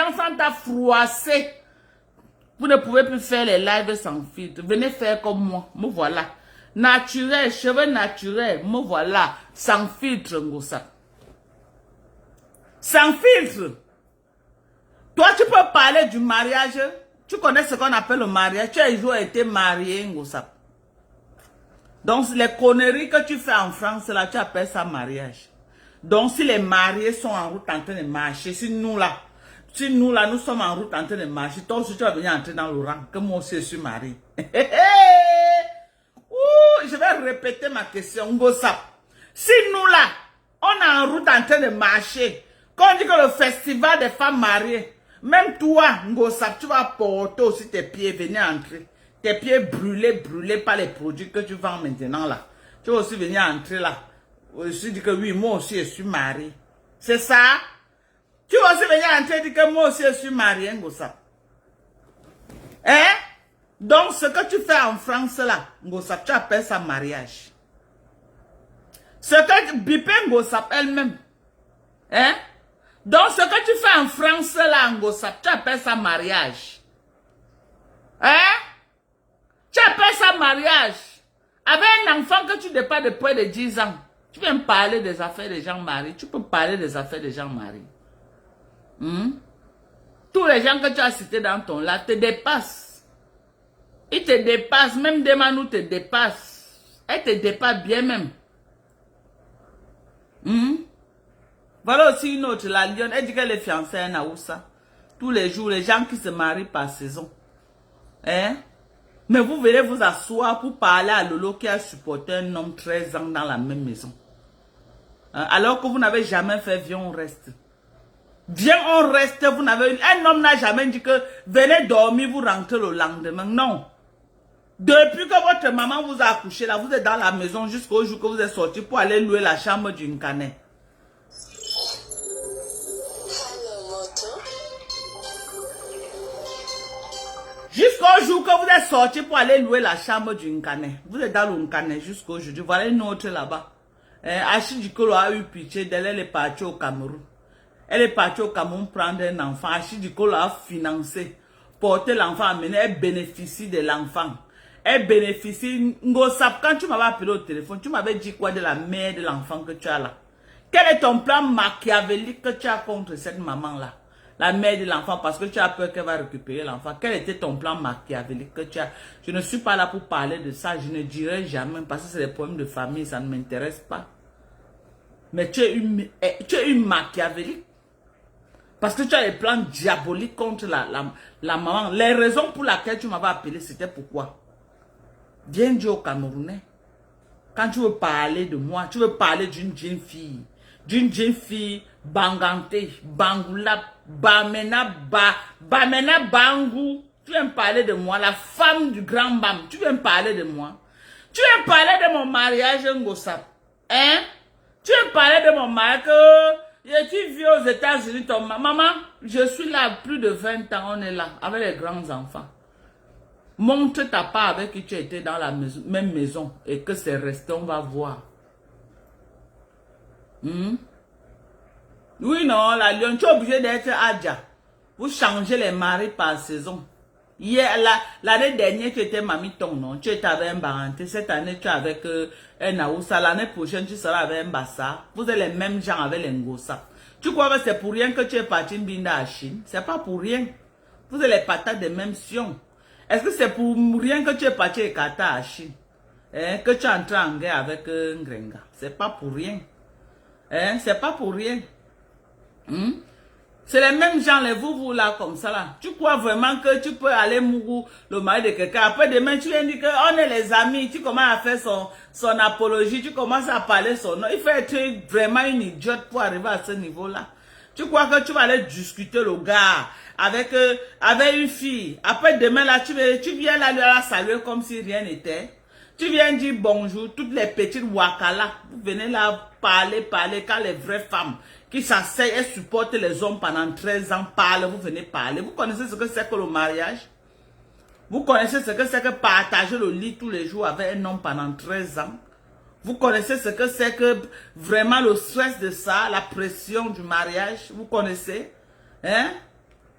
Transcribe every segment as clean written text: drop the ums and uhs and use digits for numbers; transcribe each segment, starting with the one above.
enfants t'a froissé. Vous ne pouvez plus faire les lives sans filtre. Venez faire comme moi. Me voilà. Naturel, cheveux naturels. Me voilà. Sans filtre, Ngosa. Sans filtre. Toi, tu peux parler du mariage. Tu connais ce qu'on appelle le mariage. Tu as toujours été marié, Ngosa. Donc, les conneries que tu fais en France, là, tu appelles ça mariage. Donc, si les mariés sont en route en train de marcher, si nous là, nous sommes en route en train de marcher, toi aussi, tu vas venir entrer dans le rang, que moi aussi, je suis marié. Ouh, je vais répéter ma question, Ngosa. Si nous là, on est en route en train de marcher, quand on dit que le festival des femmes mariées, même toi, Ngosa, tu vas porter aussi tes pieds, venir entrer. Tes pieds brûlés par les produits que tu vends maintenant là. Tu vas aussi venir entrer là. Je suis dit que oui, moi aussi je suis marié. C'est ça? Tu vas aussi venir entrer et dire que moi aussi je suis marié, Ngosa. Hein? Donc ce que tu fais en France là, Ngosa, tu appelles ça mariage. Ce que Bipé Ngosa elle-même. Hein? Donc ce que tu fais en France là, Ngosa, tu appelles ça mariage. Hein? Tu appelles ça mariage. Avec un enfant que tu dépasses de près de 10 ans. Tu viens me parler des affaires des gens mariés. Tu peux parler des affaires des gens mariés. Tous les gens que tu as cités dans ton là te dépassent. Ils te dépassent. Même Demanou te dépasse. Elle te dépasse bien même. Voilà aussi une autre, la lionne. Elle dit qu'elle est fiancée à Naoussa. Tous les jours, les gens qui se marient par saison. Hein? Mais vous venez vous asseoir pour parler à Lolo qui a supporté un homme 13 ans dans la même maison. Hein? Alors que vous n'avez jamais fait, viens on reste. Viens on reste, vous n'avez... Un homme n'a jamais dit que venez dormir, vous rentrez le lendemain. Non. Depuis que votre maman vous a accouché là, vous êtes dans la maison jusqu'au jour que vous êtes sorti pour aller louer la chambre d'une canette. Jusqu'au jour que vous êtes sorti pour aller louer la chambre du Nkane. Vous êtes dans le Nkane jusqu'au jour. Voilà une autre là-bas. Achille Dikolo a eu pitié d'elle, elle est partie au Cameroun. Elle est partie au Cameroun prendre un enfant. Achille Dikolo a financé, porter l'enfant, amener, elle bénéficie de l'enfant. Elle bénéficie. Ngosap, quand tu m'avais appelé au téléphone, tu m'avais dit quoi de la mère de l'enfant que tu as là? Quel est ton plan machiavélique que tu as contre cette maman-là? La mère de l'enfant, parce que tu as peur qu'elle va récupérer l'enfant. Quel était ton plan machiavélique que tu as? Je ne suis pas là pour parler de ça. Je ne dirai jamais parce que c'est des problèmes de famille. Ça ne m'intéresse pas. Mais tu es une machiavélique. Parce que tu as des plans diaboliques contre la maman. Les raisons pour lesquelles tu m'avais appelé, c'était pourquoi? Viens dire au Camerounais. Quand tu veux parler de moi, tu veux parler d'une jeune fille. D'une jeune fille bangantée, bangoula, bamena bangou. Tu viens me parler de moi, la femme du grand Bam. Tu viens me parler de moi. Tu viens me parler de mon mariage, Ngosa. Hein? Tu viens me parler de mon mariage que tu vis aux États-Unis. Maman, je suis là plus de 20 ans, on est là, avec les grands enfants. Montre ta part avec qui tu étais dans la maison, même maison et que c'est resté, on va voir. Oui, non, la lionne, tu es obligé d'être Adja. Vous changez les maris par saison. Hier, l'année dernière, tu étais Mamiton, non? Tu étais avec un Baranté. Cette année, tu es avec un Aoussa. L'année prochaine, tu seras avec un Bassa. Vous êtes les mêmes gens avec les Ngosa. Tu crois que c'est pour rien que tu es parti Binda à Chine? C'est pas pour rien. Vous êtes les patates des mêmes sions. Est-ce que c'est pour rien que tu es parti à Kata à Chine? Que tu es entré en guerre avec Ngrenga? C'est pas pour rien. C'est pas pour rien. C'est les mêmes gens, les vous là, comme ça là. Tu crois vraiment que tu peux aller mourir le mari de quelqu'un? Après demain, tu viens dire qu'on est les amis. Tu commences à faire son apologie. Tu commences à parler son nom. Il faut être vraiment une idiote pour arriver à ce niveau-là. Tu crois que tu vas aller discuter le gars avec une fille. Après demain là, tu viens là, lui la saluer comme si rien n'était. Tu viens dire bonjour, toutes les petites wakala. Vous venez là parler, quand les vraies femmes qui s'asseyent et supportent les hommes pendant 13 ans parlent, vous venez parler. Vous connaissez ce que c'est que le mariage? Vous connaissez ce que c'est que partager le lit tous les jours avec un homme pendant 13 ans? Vous connaissez ce que c'est que vraiment le stress de ça, la pression du mariage? Vous connaissez? Hein?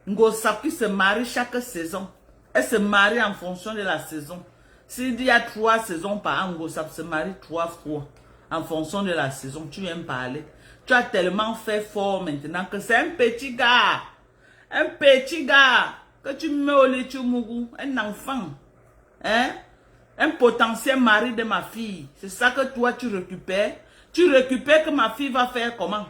Ngosap qui se marie chaque saison. Elle se marie en fonction de la saison. S'il y a 3 saisons par an, Ngosap se marie 3 fois. En fonction de la saison, tu viens me parler. Tu as tellement fait fort maintenant que c'est un petit gars. Un petit gars. Que tu mets au lit, tu mourras. Un enfant. Hein? Un potentiel mari de ma fille. C'est ça que toi tu récupères. Tu récupères que ma fille va faire comment?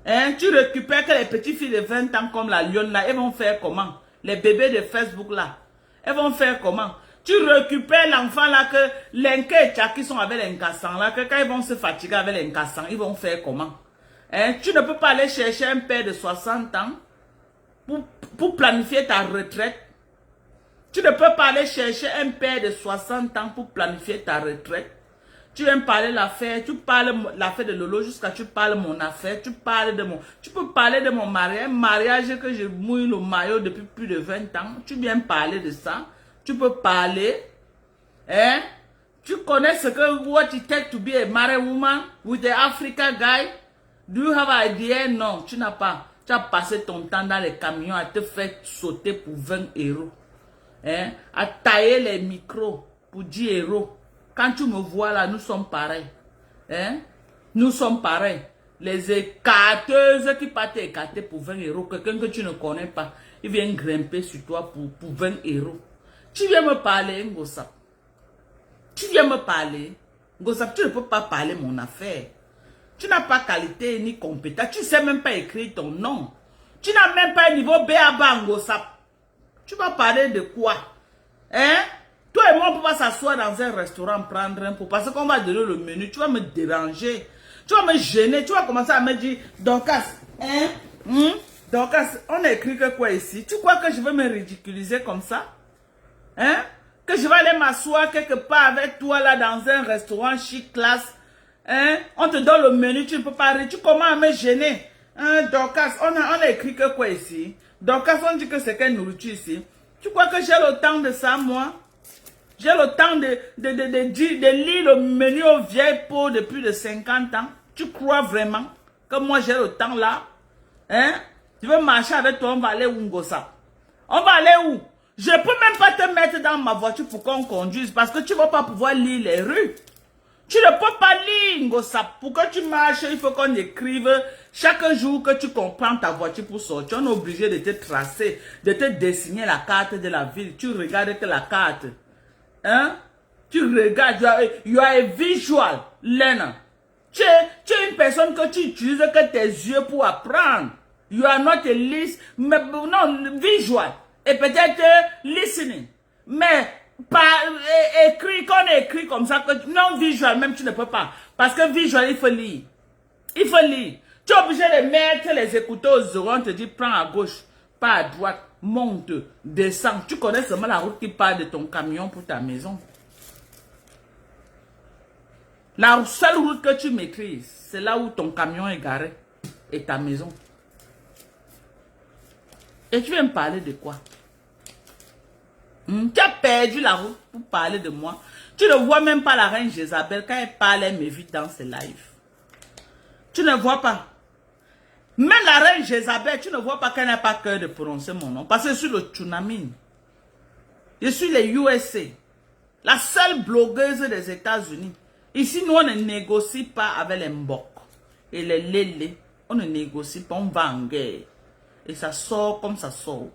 Hein? Tu récupères que les petites filles de 20 ans comme la lionne là, elles vont faire comment? Les bébés de Facebook là, elles vont faire comment? Tu récupères l'enfant là que l'enca et Tchaki sont avec l'incassant là, que quand ils vont se fatiguer avec l'incassant, ils vont faire comment? Hein? Tu ne peux pas aller chercher un père de 60 ans pour planifier ta retraite. Tu ne peux pas aller chercher un père de 60 ans pour planifier ta retraite. Tu viens me parler l'affaire, tu parles l'affaire de Lolo jusqu'à tu parles mon affaire, tu peux parler de mon mariage, un mariage que je mouille le maillot depuis plus de 20 ans. Tu viens me parler de ça, tu peux parler, hein? Tu connais ce que what it takes to be a married woman with the African guy? Do you have an idea? Non, tu n'as pas. Tu as passé ton temps dans les camions à te faire sauter pour 20 euros. Hein? À tailler les micros pour 10 euros. Quand tu me vois là, nous sommes pareils. Hein? Nous sommes pareils. Les écarteuses qui partent écarter pour 20 euros, quelqu'un que tu ne connais pas, il vient grimper sur toi pour 20 euros. Tu viens me parler, Ngosap. Tu viens me parler. Ngosap, tu ne peux pas parler mon affaire. Tu n'as pas qualité ni compétence. Tu ne sais même pas écrire ton nom. Tu n'as même pas un niveau B.A.B.A. Ngosap. Tu vas parler de quoi? Hein? Toi et moi, on ne peut pas s'asseoir dans un restaurant, prendre un pot. Parce qu'on va donner le menu. Tu vas me déranger. Tu vas me gêner. Tu vas commencer à me dire, Dorcas, hein? Dorcas, on a écrit que quoi ici? Tu crois que je vais me ridiculiser comme ça? Hein? Que je vais aller m'asseoir quelque part avec toi là dans un restaurant chic classe? Hein? On te donne le menu, tu ne peux pas rire. Tu commences à me gêner. Hein, Dorcas, on a écrit que quoi ici? Dorcas, on dit que c'est quelle nourriture ici? Tu crois que j'ai le temps de ça, moi? J'ai le temps de lire le menu aux vieilles peaux de plus de 50 ans? Tu crois vraiment que moi j'ai le temps là? Hein? Tu veux marcher avec toi, on va aller où, Ngosap? On va aller où? Je ne peux même pas te mettre dans ma voiture pour qu'on conduise parce que tu ne vas pas pouvoir lire les rues. Tu ne peux pas lire, Ngosap. Pour que tu marches, il faut qu'on écrive chaque jour que tu comprends ta voiture pour sortir. On est obligé de te tracer, de te dessiner la carte de la ville. Tu regardes que la carte. Hein? Tu regardes, you are a visual learner. Tu es une personne que tu utilises que tes yeux pour apprendre. You are not a list, mais non, visual. Et peut-être listening. Mais pas écrit, qu'on écrit comme ça, que non visual, même tu ne peux pas. Parce que visual, il faut lire. Il faut lire. Tu es obligé de mettre les écouteurs aux oreilles, on te dit prends à gauche, pas à droite, monte, descends. Tu connais seulement la route qui part de ton camion pour ta maison. La seule route que tu maîtrises, c'est là où ton camion est garé et ta maison. Et tu viens me parler de quoi? Tu as perdu la route pour parler de moi. Tu ne vois même pas la reine Jézabel quand elle parle, elle m'évite dans ses lives. Tu ne vois pas. Même la reine Jézabel, tu ne vois pas qu'elle n'a pas cœur de prononcer mon nom. Parce que je suis le tsunami. Je suis les USA. La seule blogueuse des États-Unis. Ici, nous, on ne négocie pas avec les Mbok et les Lélé. On ne négocie pas, on va en guerre. Et ça sort comme ça sort.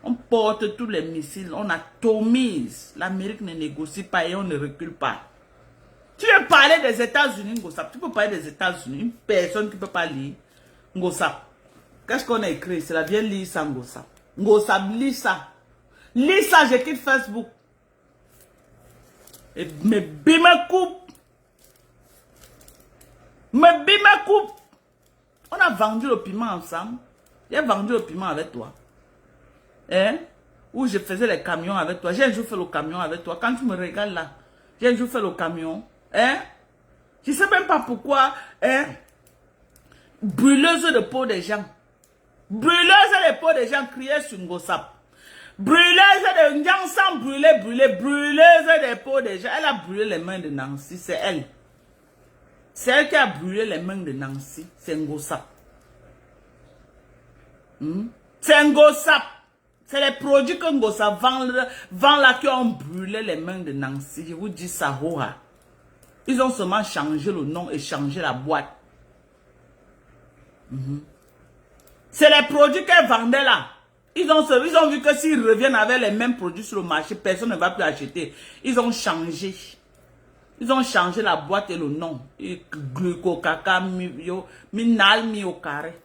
On porte tous les missiles, on atomise. L'Amérique ne négocie pas et on ne recule pas. Tu veux parler des États-Unis, Ngosap? Tu peux parler des États-Unis. Une personne qui ne peut pas lire. Ngosap. Qu'est-ce qu'on a écrit? C'est la vieille lire ça, Ngosap. Ngosap, lis ça. Lis ça, je quitte Facebook. Et me bime coupe. Me bime coupe. On a vendu le piment ensemble. J'ai vendu le piment avec toi. Hein? Où je faisais les camions avec toi. J'ai un jour fait le camion avec toi. Quand tu me regardes là, j'ai un jour fait le camion. Hein? Je ne sais même pas pourquoi. Hein? Brûleuse de peau des gens. Brûleuse de peau des gens criaient sur Ngosap. Brûleuse de gens sans brûler. Brûleuse des peaux des gens. Elle a brûlé les mains de Nancy. C'est elle. C'est elle qui a brûlé les mains de Nancy. C'est Ngosap. C'est un Ngossap. C'est les produits que Ngossap vend là qui ont brûlé les mains de Nancy. Je vous dis ça, Roha. Ils ont seulement changé le nom et changé la boîte. C'est les produits qu'elle vendait là. Ils ont vu que s'ils reviennent avec les mêmes produits sur le marché, personne ne va plus acheter. Ils ont changé. Ils ont changé la boîte et le nom. Glucocaca, minal, mi au carré.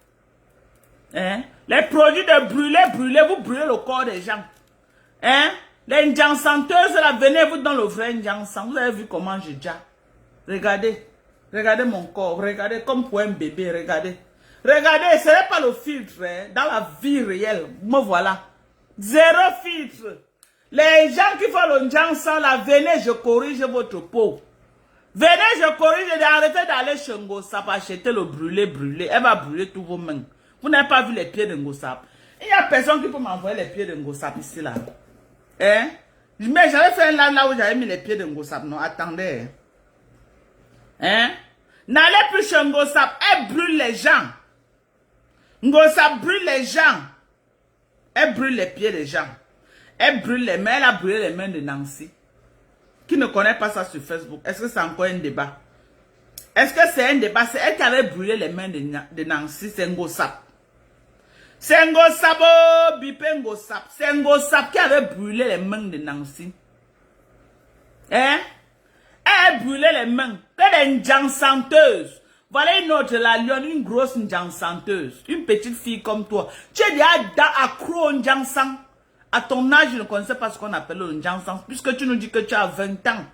Hein? Les produits de brûler, vous brûlez le corps des gens. Hein? Les njensanteuses là, venez vous dans le vrai njansan. Vous avez vu comment j'ai déjà. Regardez. Regardez mon corps. Regardez comme pour un bébé. Regardez. Regardez, ce n'est pas le filtre. Hein? Dans la vie réelle, me voilà. Zéro filtre. Les gens qui font le njansan là, venez, je corrige votre peau. Venez, je corrige. Arrêtez d'aller chez Ngossap acheter le brûler. Elle va brûler tous vos mains. Vous n'avez pas vu les pieds de Ngossap. Il n'y a personne qui peut m'envoyer les pieds de Ngossap ici là. Hein? Mais j'avais fait un live là où j'avais mis les pieds de Ngossap. Non, attendez. Hein? N'allez plus chez Ngossap. Elle brûle les gens. Ngossap brûle les gens. Elle brûle les pieds des gens. Elle brûle les mains. Elle a brûlé les mains de Nancy. Qui ne connaît pas ça sur Facebook? Est-ce que c'est encore un débat? Est-ce que c'est un débat? C'est elle qui avait brûlé les mains de Nancy. C'est Ngossap. C'est Ngossap, oh, Bipé Ngossap. C'est Ngossap qui avait brûlé les mains de Nancy. Hein? Elle a brûlé les mains. Que des njansanteuses. Voilà une autre, la lionne, une grosse njansanteuse. Une petite fille comme toi. Tu es déjà accro au njansan. À ton âge, je ne connaissais pas ce qu'on appelle le njansan. Puisque tu nous dis que tu as 20 ans.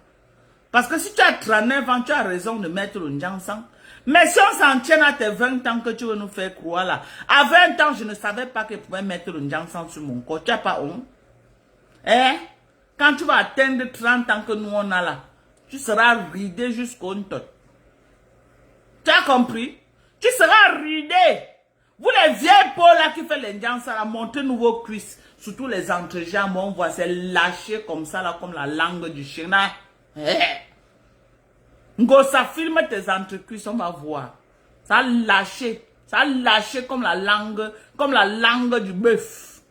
Parce que si tu as 39 ans, tu as raison de mettre le njansan. Mais si on s'en tient à tes 20 ans que tu veux nous faire croire là. À 20 ans, je ne savais pas que je pouvais mettre le njansan sur mon corps. Tu n'as pas honte? Hein? Quand tu vas atteindre 30 ans que nous on a là, tu seras ridé jusqu'au nton. Tu as compris? Tu seras ridé. Vous les vieilles peaux là qui font les njansan là, montrez-nous vos cuisses. Surtout les entrejambes, on voit, c'est lâché comme ça là, comme la langue du chien. Ngossap, filme tes entrecuisses, on va voir. Ça a lâché comme la langue du bœuf.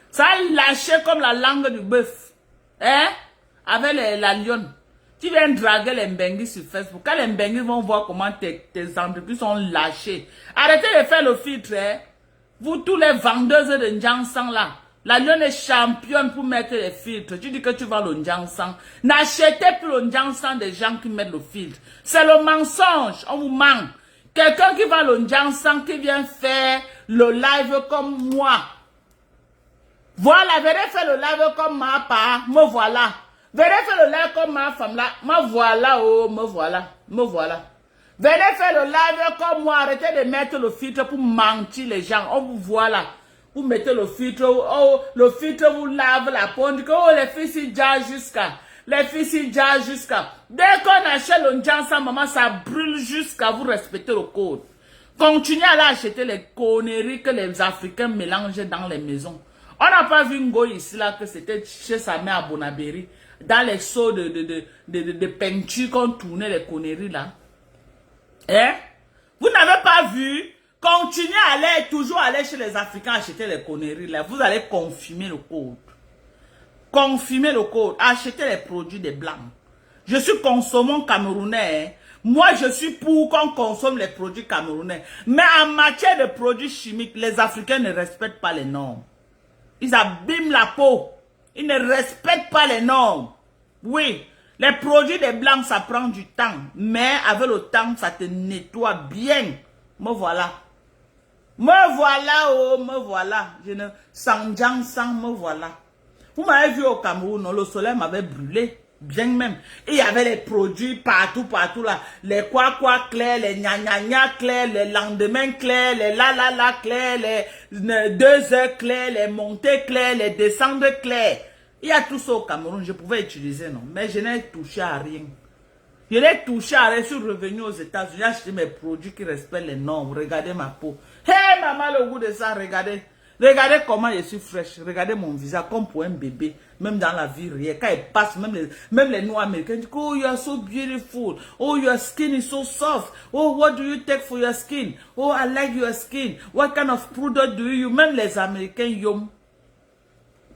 Ça a lâché comme la langue du bœuf. Hein? Avec la lionne. Tu viens draguer les Mbenguis sur Facebook. Quand les Mbenguis vont voir comment tes entrecuisses sont lâchées. Arrêtez de faire le filtre, hein? Vous, tous les vendeuses de njansan là, la lionne est championne pour mettre les filtres. Tu dis que tu vends le njansan. N'achetez plus le njansan des gens qui mettent le filtre. C'est le mensonge. On vous ment. Quelqu'un qui vend le njansan, qui vient faire le live comme moi. Voilà, venez faire le live comme ma part. Me voilà. Venez faire le live comme ma femme là. Me voilà, oh, me voilà. Me voilà. Venez faire le live comme moi. Arrêtez de mettre le filtre pour mentir les gens. On vous voit là. Vous mettez le filtre. Oh, le filtre vous lave la peau. On dit que oh, les filles s'y jazz jusqu'à. Les filles s'y jazz jusqu'à. Dès qu'on achète le njansan, maman, ça brûle jusqu'à vous respecter le code. Continuez à aller acheter les conneries que les Africains mélangent dans les maisons. On n'a pas vu Ngo ici là que c'était chez sa mère à Bonabéry. Dans les seaux de peinture qu'on tournait les conneries là. Hein? Vous n'avez pas vu? Continuez à aller, toujours aller chez les Africains acheter les conneries là. Vous allez confirmer le code. Confirmer le code. Achetez les produits des Blancs. Je suis consommant camerounais. Hein? Moi, je suis pour qu'on consomme les produits camerounais. Mais en matière de produits chimiques, les Africains ne respectent pas les normes. Ils abîment la peau. Ils ne respectent pas les normes. Oui. Les produits des Blancs, ça prend du temps. Mais avec le temps, ça te nettoie bien. Me voilà. Me voilà, oh, me voilà. Je ne sanjang sang, me voilà. Vous m'avez vu au Cameroun, non, le soleil m'avait brûlé. Bien même. Et il y avait les produits partout là. Les quoi clairs, les gna clairs, les lendemains clairs, les la clairs, les 2 heures clairs, les montées clairs, les descentes clairs. Il y a tout ça au Cameroun, je pouvais utiliser, non. Mais je n'ai touché à rien. Je n'ai touché à rien. Je suis revenu aux États-Unis, j'ai acheté mes produits qui respectent les normes. Regardez ma peau. Hé, maman, le goût de ça, regardez. Regardez comment je suis fraîche. Regardez mon visage comme pour un bébé. Même dans la vie réelle. Quand il passe, même les noirs américains disent, oh, you are so beautiful. Oh, your skin is so soft. Oh, what do you take for your skin? Oh, I like your skin. What kind of product do you use? Même les Américains, yom.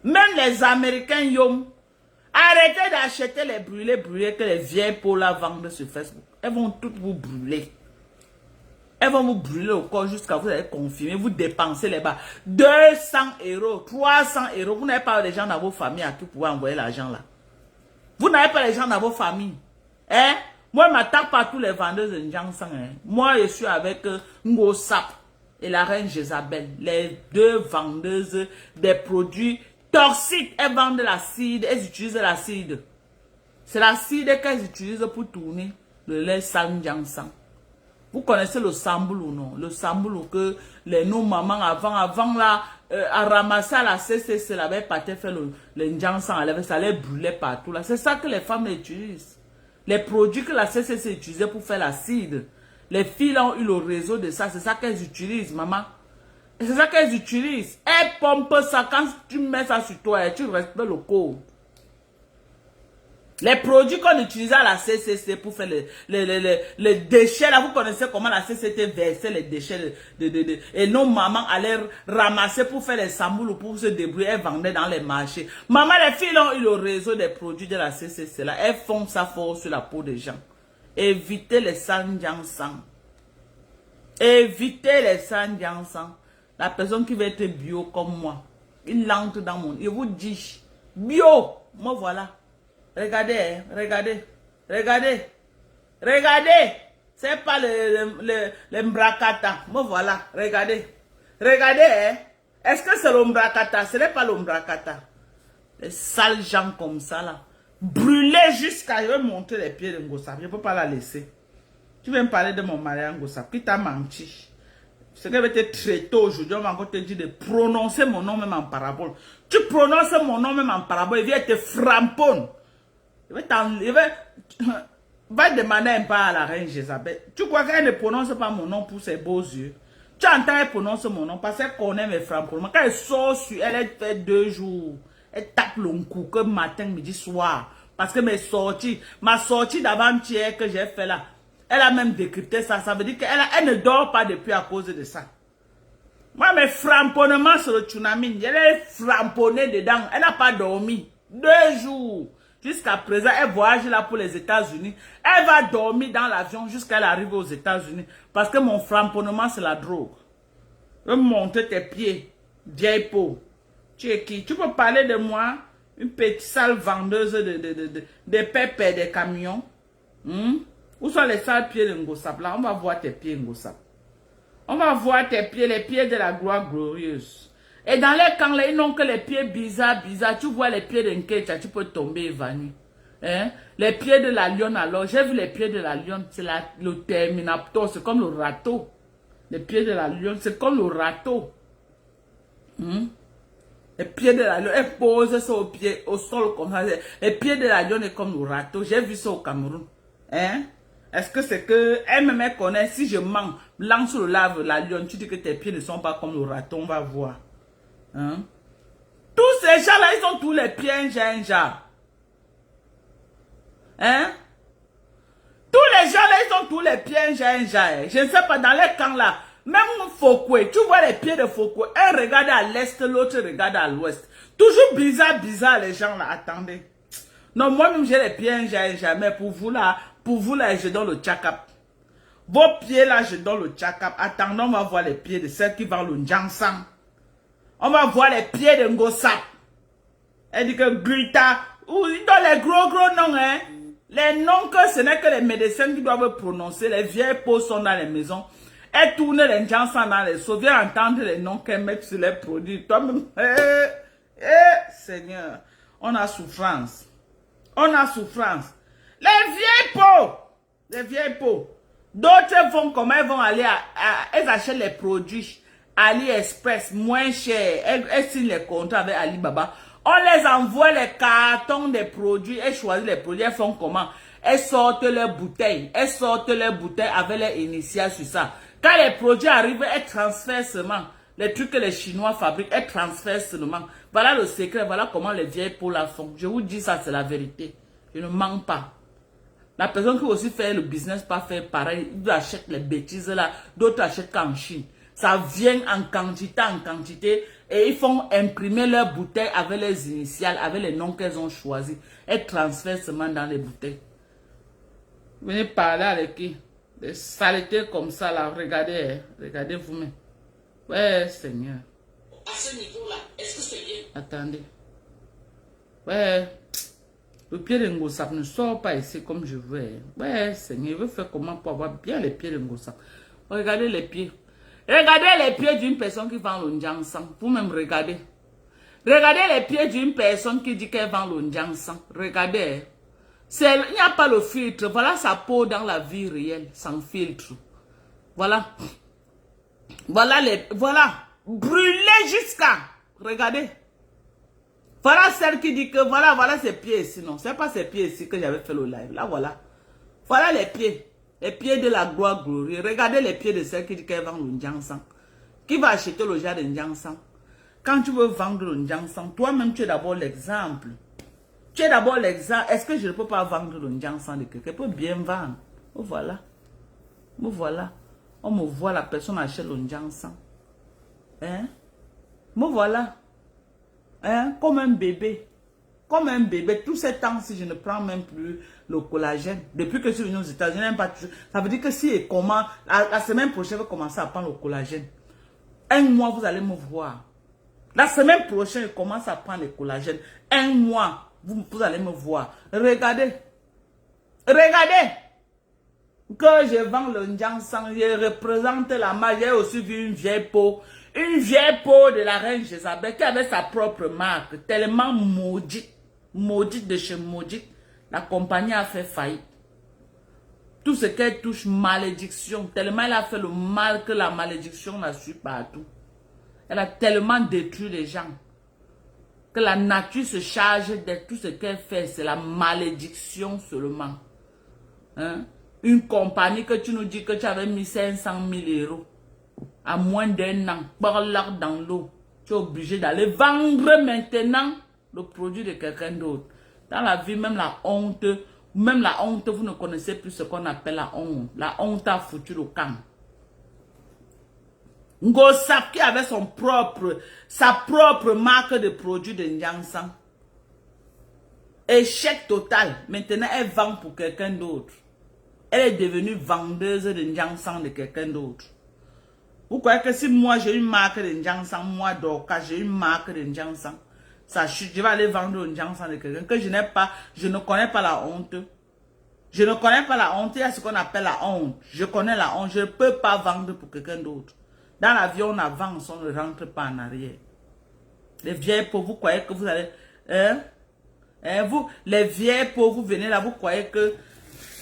Même les Américains, yom. Arrêtez d'acheter les brûlés que les vieilles peaux là vendent sur Facebook. Elles vont toutes vous brûler. Elles vont vous brûler au corps jusqu'à vous allez confirmer, vous dépensez les bas. 200 euros, 300 euros. Vous n'avez pas les gens dans vos familles à qui pouvoir envoyer l'argent là. Vous n'avez pas les gens dans vos familles. Hein? Moi, je ne m'attaque pas à tous les vendeurs de Njansang. Hein? Moi, je suis avec Ngosap et la reine Jézabel. Les deux vendeuses des produits toxiques. Elles vendent l'acide, elles utilisent l'acide. C'est l'acide qu'elles utilisent pour tourner le lait Sanjiansang. Vous connaissez le samboulou, non? Le samboulou que nos mamans avant là, à ramasser à la CCC, là, avec pâté fait le Njansang, ça les brûlait partout là. C'est ça que les femmes utilisent. Les produits que la CCC utilisait pour faire l'acide. Les filles ont eu le réseau de ça, c'est ça qu'elles utilisent, maman. C'est ça qu'elles utilisent. Elles pompent ça, quand tu mets ça sur toi, tu respectes le code. Les produits qu'on utilisait à la CCC pour faire les déchets, là, vous connaissez comment la CCT versait les déchets et nos mamans allaient ramasser pour faire les samboulous, pour se débrouiller, elles vendaient dans les marchés. Maman, les filles ont eu le réseau des produits de la CCC, là, elles font ça fort sur la peau des gens. Évitez les Sanjiansang. Évitez les Sanjiansang. La personne qui veut être bio comme moi, il entre dans mon... Il vous dit, bio, moi voilà. Regardez, hein, regardez, regardez, regardez. C'est pas le mbrakata. Moi voilà, regardez. Regardez, hein. Est-ce que c'est le mbrakata? Ce n'est pas le mbrakata. Les sales gens comme ça là. Brûlés jusqu'à... Je vais montrer les pieds de Ngosap. Je ne peux pas la laisser. Tu veux me parler de mon mari Ngosap qui t'a menti. Ce qui avait été très tôt aujourd'hui, on va encore te dire de prononcer mon nom même en parabole. Tu prononces mon nom même en parabole, il vient te framponne. Va demander un peu à la reine Jézabel. Tu crois qu'elle ne prononce pas mon nom pour ses beaux yeux? Tu entends elle prononce mon nom parce qu'elle connaît mes framponnements. Quand elle sort sur elle, elle fait 2 jours. Elle tape le cou que matin, midi, soir. Parce que ma sortie d'avant-hier que j'ai fait là, elle a même décrypté ça. Ça veut dire qu'elle ne dort pas depuis à cause de ça. Moi, mes framponnements sur le tsunami, elle est framponnée dedans. Elle n'a pas dormi. 2 jours. Jusqu'à présent, elle voyage là pour les États-Unis. Elle va dormir dans l'avion jusqu'à elle arrive aux États-Unis. Parce que mon framponnement, c'est la drogue. Je vais montrer tes pieds. Vieille peau. Tu es qui? Tu peux parler de moi? Une petite sale vendeuse de pépés des camions. Où sont les sales pieds de Ngosap là? On va voir tes pieds, Ngosap. On va voir tes pieds, les pieds de la gloire glorieuse. Et dans les camps là, ils n'ont que les pieds bizarres. Tu vois les pieds d'un Nkecha, tu peux tomber évanoui. Hein? Les pieds de la lionne alors. J'ai vu les pieds de la lionne, c'est le terminator, c'est comme le râteau. Les pieds de la lionne, c'est comme le râteau. Les pieds de la lionne, elle pose ça au sol comme ça. Les pieds de la lionne est comme le râteau. J'ai vu ça au Cameroun. Hein? Est-ce que c'est que elle me connaît? Si je mens, lance le lave la lionne, tu dis que tes pieds ne sont pas comme le râteau, on va voir. Hein? Tous ces gens-là, ils ont tous les pieds un. Hein? Tous les gens-là, ils ont tous les pieds un. Je ne sais pas, dans les camps là, même Fokwe, tu vois les pieds de Fokwe, un regarde à l'est, l'autre regarde à l'ouest. Toujours bizarre les gens là, attendez. Non, moi-même j'ai les pieds un, mais pour vous là, je donne le tchakap. Vos pieds là, je donne le tchakap. Attendons, on va voir les pieds de celles qui vendent le Njansang. On va voir les pieds de Ngosap. Elle dit que Grita, ou ils donnent les gros noms, hein. Les noms que ce n'est que les médecins qui doivent prononcer. Les vieilles peaux sont dans les maisons. Elle tourne les Njansang dans les seaux. Viens entendre les noms qu'elle met sur les produits. Toi-même, Seigneur, on a souffrance. On a souffrance. Les vieilles peaux. D'autres vont comment elles vont aller elles achètent les produits AliExpress moins cher. Elles signent les contrats avec Alibaba. On les envoie les cartons des produits. Elles choisissent les produits. Elles font comment? Elles sortent leurs bouteilles. Elles sortent leurs bouteilles avec les initiales sur ça. Quand les produits arrivent, elles transfèrent seulement. Les trucs que les Chinois fabriquent, elles transfèrent seulement. Voilà le secret, voilà comment les vieilles peaux la font. Je vous dis ça, c'est la vérité. Je ne mens pas. La personne qui aussi fait le business, pas faire pareil, ils achètent les bêtises là, d'autres achètent qu'en Chine. Ça vient en quantité, et ils font imprimer leurs bouteilles avec les initiales, avec les noms qu'elles ont choisis. Elles transfèrent seulement dans les bouteilles. Venez parler avec qui? Des saletés comme ça là, regardez, hein. Regardez vous-même. Ouais, Seigneur. À ce niveau-là, est-ce que c'est bien? Attendez. Ouais. Le pied de Ngosap ne sort pas ici comme je veux. Ouais, Seigneur, je veux faire comment pour avoir bien les pieds de Ngosap. Regardez les pieds. Regardez les pieds d'une personne qui vend le Ndjangsang. Vous-même regardez. Regardez les pieds d'une personne qui dit qu'elle vend le Ndjangsang. Regardez. Il n'y a pas le filtre. Voilà sa peau dans la vie réelle, sans filtre. Voilà. Voilà. Brûlé jusqu'à. Regardez. Voilà celle qui dit que voilà ses pieds ici. Non, c'est pas ses pieds ici que j'avais fait le live. Là, voilà. Voilà les pieds. Les pieds de la gloire glorieuse. Regardez les pieds de celle qui dit qu'elle vend le Ndjangsang. Qui va acheter le genre de Ndjangsang? Quand tu veux vendre le Ndjangsang, toi-même tu es d'abord l'exemple. Tu es d'abord l'exemple. Est-ce que je ne peux pas vendre le Ndjangsang de quelqu'un? Je peux bien vendre. Oh, voilà. Oh, voilà. On me voit, la personne achète le Ndjangsang. Hein? Me voilà. Hein? Comme un bébé. Comme un bébé. Tous ces temps-ci, je ne prends même plus le collagène. Depuis que je suis venu aux États-Unis, je n'aime pas toujours. Ça veut dire que si et comment, la semaine prochaine, je vais commencer à prendre le collagène. Un mois, vous allez me voir. La semaine prochaine, je commence à prendre le collagène. Un mois, vous allez me voir. Regardez. Regardez. Que je vends le Ndjangsang, je représente la magie. J'ai aussi vu une vieille peau. Une vieille peau de la reine Jézabel qui avait sa propre marque. Tellement maudite. Maudite de chez maudite. La compagnie a fait faillite. Tout ce qu'elle touche, malédiction. Tellement elle a fait le mal que la malédiction la suit partout. Elle a tellement détruit les gens. Que la nature se charge de tout ce qu'elle fait. C'est la malédiction seulement. Hein? Une compagnie que tu nous dis que tu avais mis 500 000 euros. À moins d'un an. Par là dans l'eau. Tu es obligé d'aller vendre maintenant le produit de quelqu'un d'autre. Dans la vie, même la honte, vous ne connaissez plus ce qu'on appelle la honte. La honte a foutu le camp. Ngosap qui avait sa propre marque de produit de Ndjangsang. Échec total. Maintenant, elle vend pour quelqu'un d'autre. Elle est devenue vendeuse de Ndjangsang de quelqu'un d'autre. Vous croyez que si moi j'ai une marque de Ndjangsang, moi Dorka, j'ai une marque de Ndjangsang, ça chute, je vais aller vendre le Ndjangsang de quelqu'un que je n'ai pas, je ne connais pas la honte. Je ne connais pas la honte, il y a ce qu'on appelle la honte. Je connais la honte, je ne peux pas vendre pour quelqu'un d'autre. Dans l'avion, on avance, on ne rentre pas en arrière. Les vieilles pauvres, vous croyez que vous allez... vous, les vieilles pauvres, vous venez là, vous croyez que...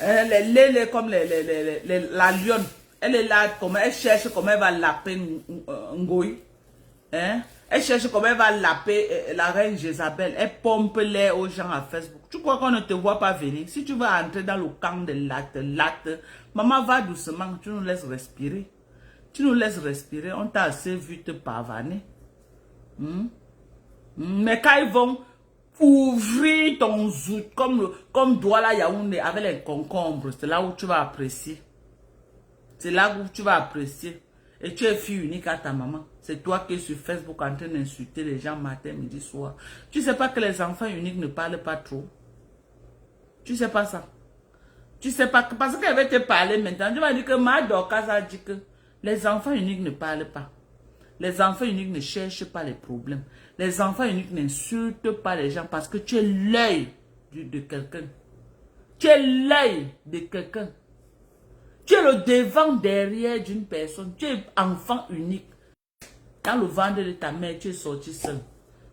les comme la lionne, elle est là, comme elle cherche comment elle va laper Ngoï. Hein? Elle cherche comment elle va laper la reine Jézabel. Elle pompe l'air aux gens à Facebook. Tu crois qu'on ne te voit pas venir? Si tu veux entrer dans le camp de latte, maman va doucement, tu nous laisses respirer. Tu nous laisses respirer, on t'a assez vu te pavaner. Mais quand ils vont ouvrir ton zout comme Douala Yaoundé avec les concombres, c'est là où tu vas apprécier. C'est là où tu vas apprécier. Et tu es fille unique à ta maman. C'est toi qui es sur Facebook en train d'insulter les gens matin, midi, soir. Tu sais pas que les enfants uniques ne parlent pas trop? Tu sais pas ça? Tu sais pas que, parce qu'elle va te parler maintenant. Tu vas dire que ma Dorcas a dit que les enfants uniques ne parlent pas. Les enfants uniques ne cherchent pas les problèmes. Les enfants uniques n'insultent pas les gens parce que tu es l'œil de quelqu'un. Tu es l'œil de quelqu'un. Tu es le devant derrière d'une personne. Tu es enfant unique. Dans le ventre de ta mère, tu es sorti seul.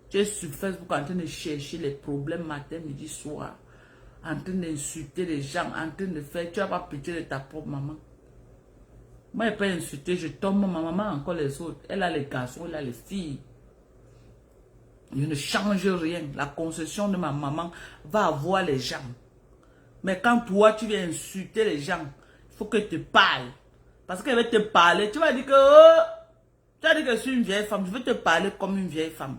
Tu es sur Facebook en train de chercher les problèmes matin, midi, soir. En train d'insulter les gens, en train de faire. Tu n'as pas pitié de ta propre maman. Moi, je peux insulter, je tombe ma maman, encore les autres. Elle a les garçons, elle a les filles. Je ne change rien. La concession de ma maman va avoir les gens. Mais quand toi, tu viens insulter les gens, il faut que tu parles. Parce qu'elle va te parler. Tu vas dire que, oh, Tu as dit que je suis une vieille femme. Je veux te parler comme une vieille femme.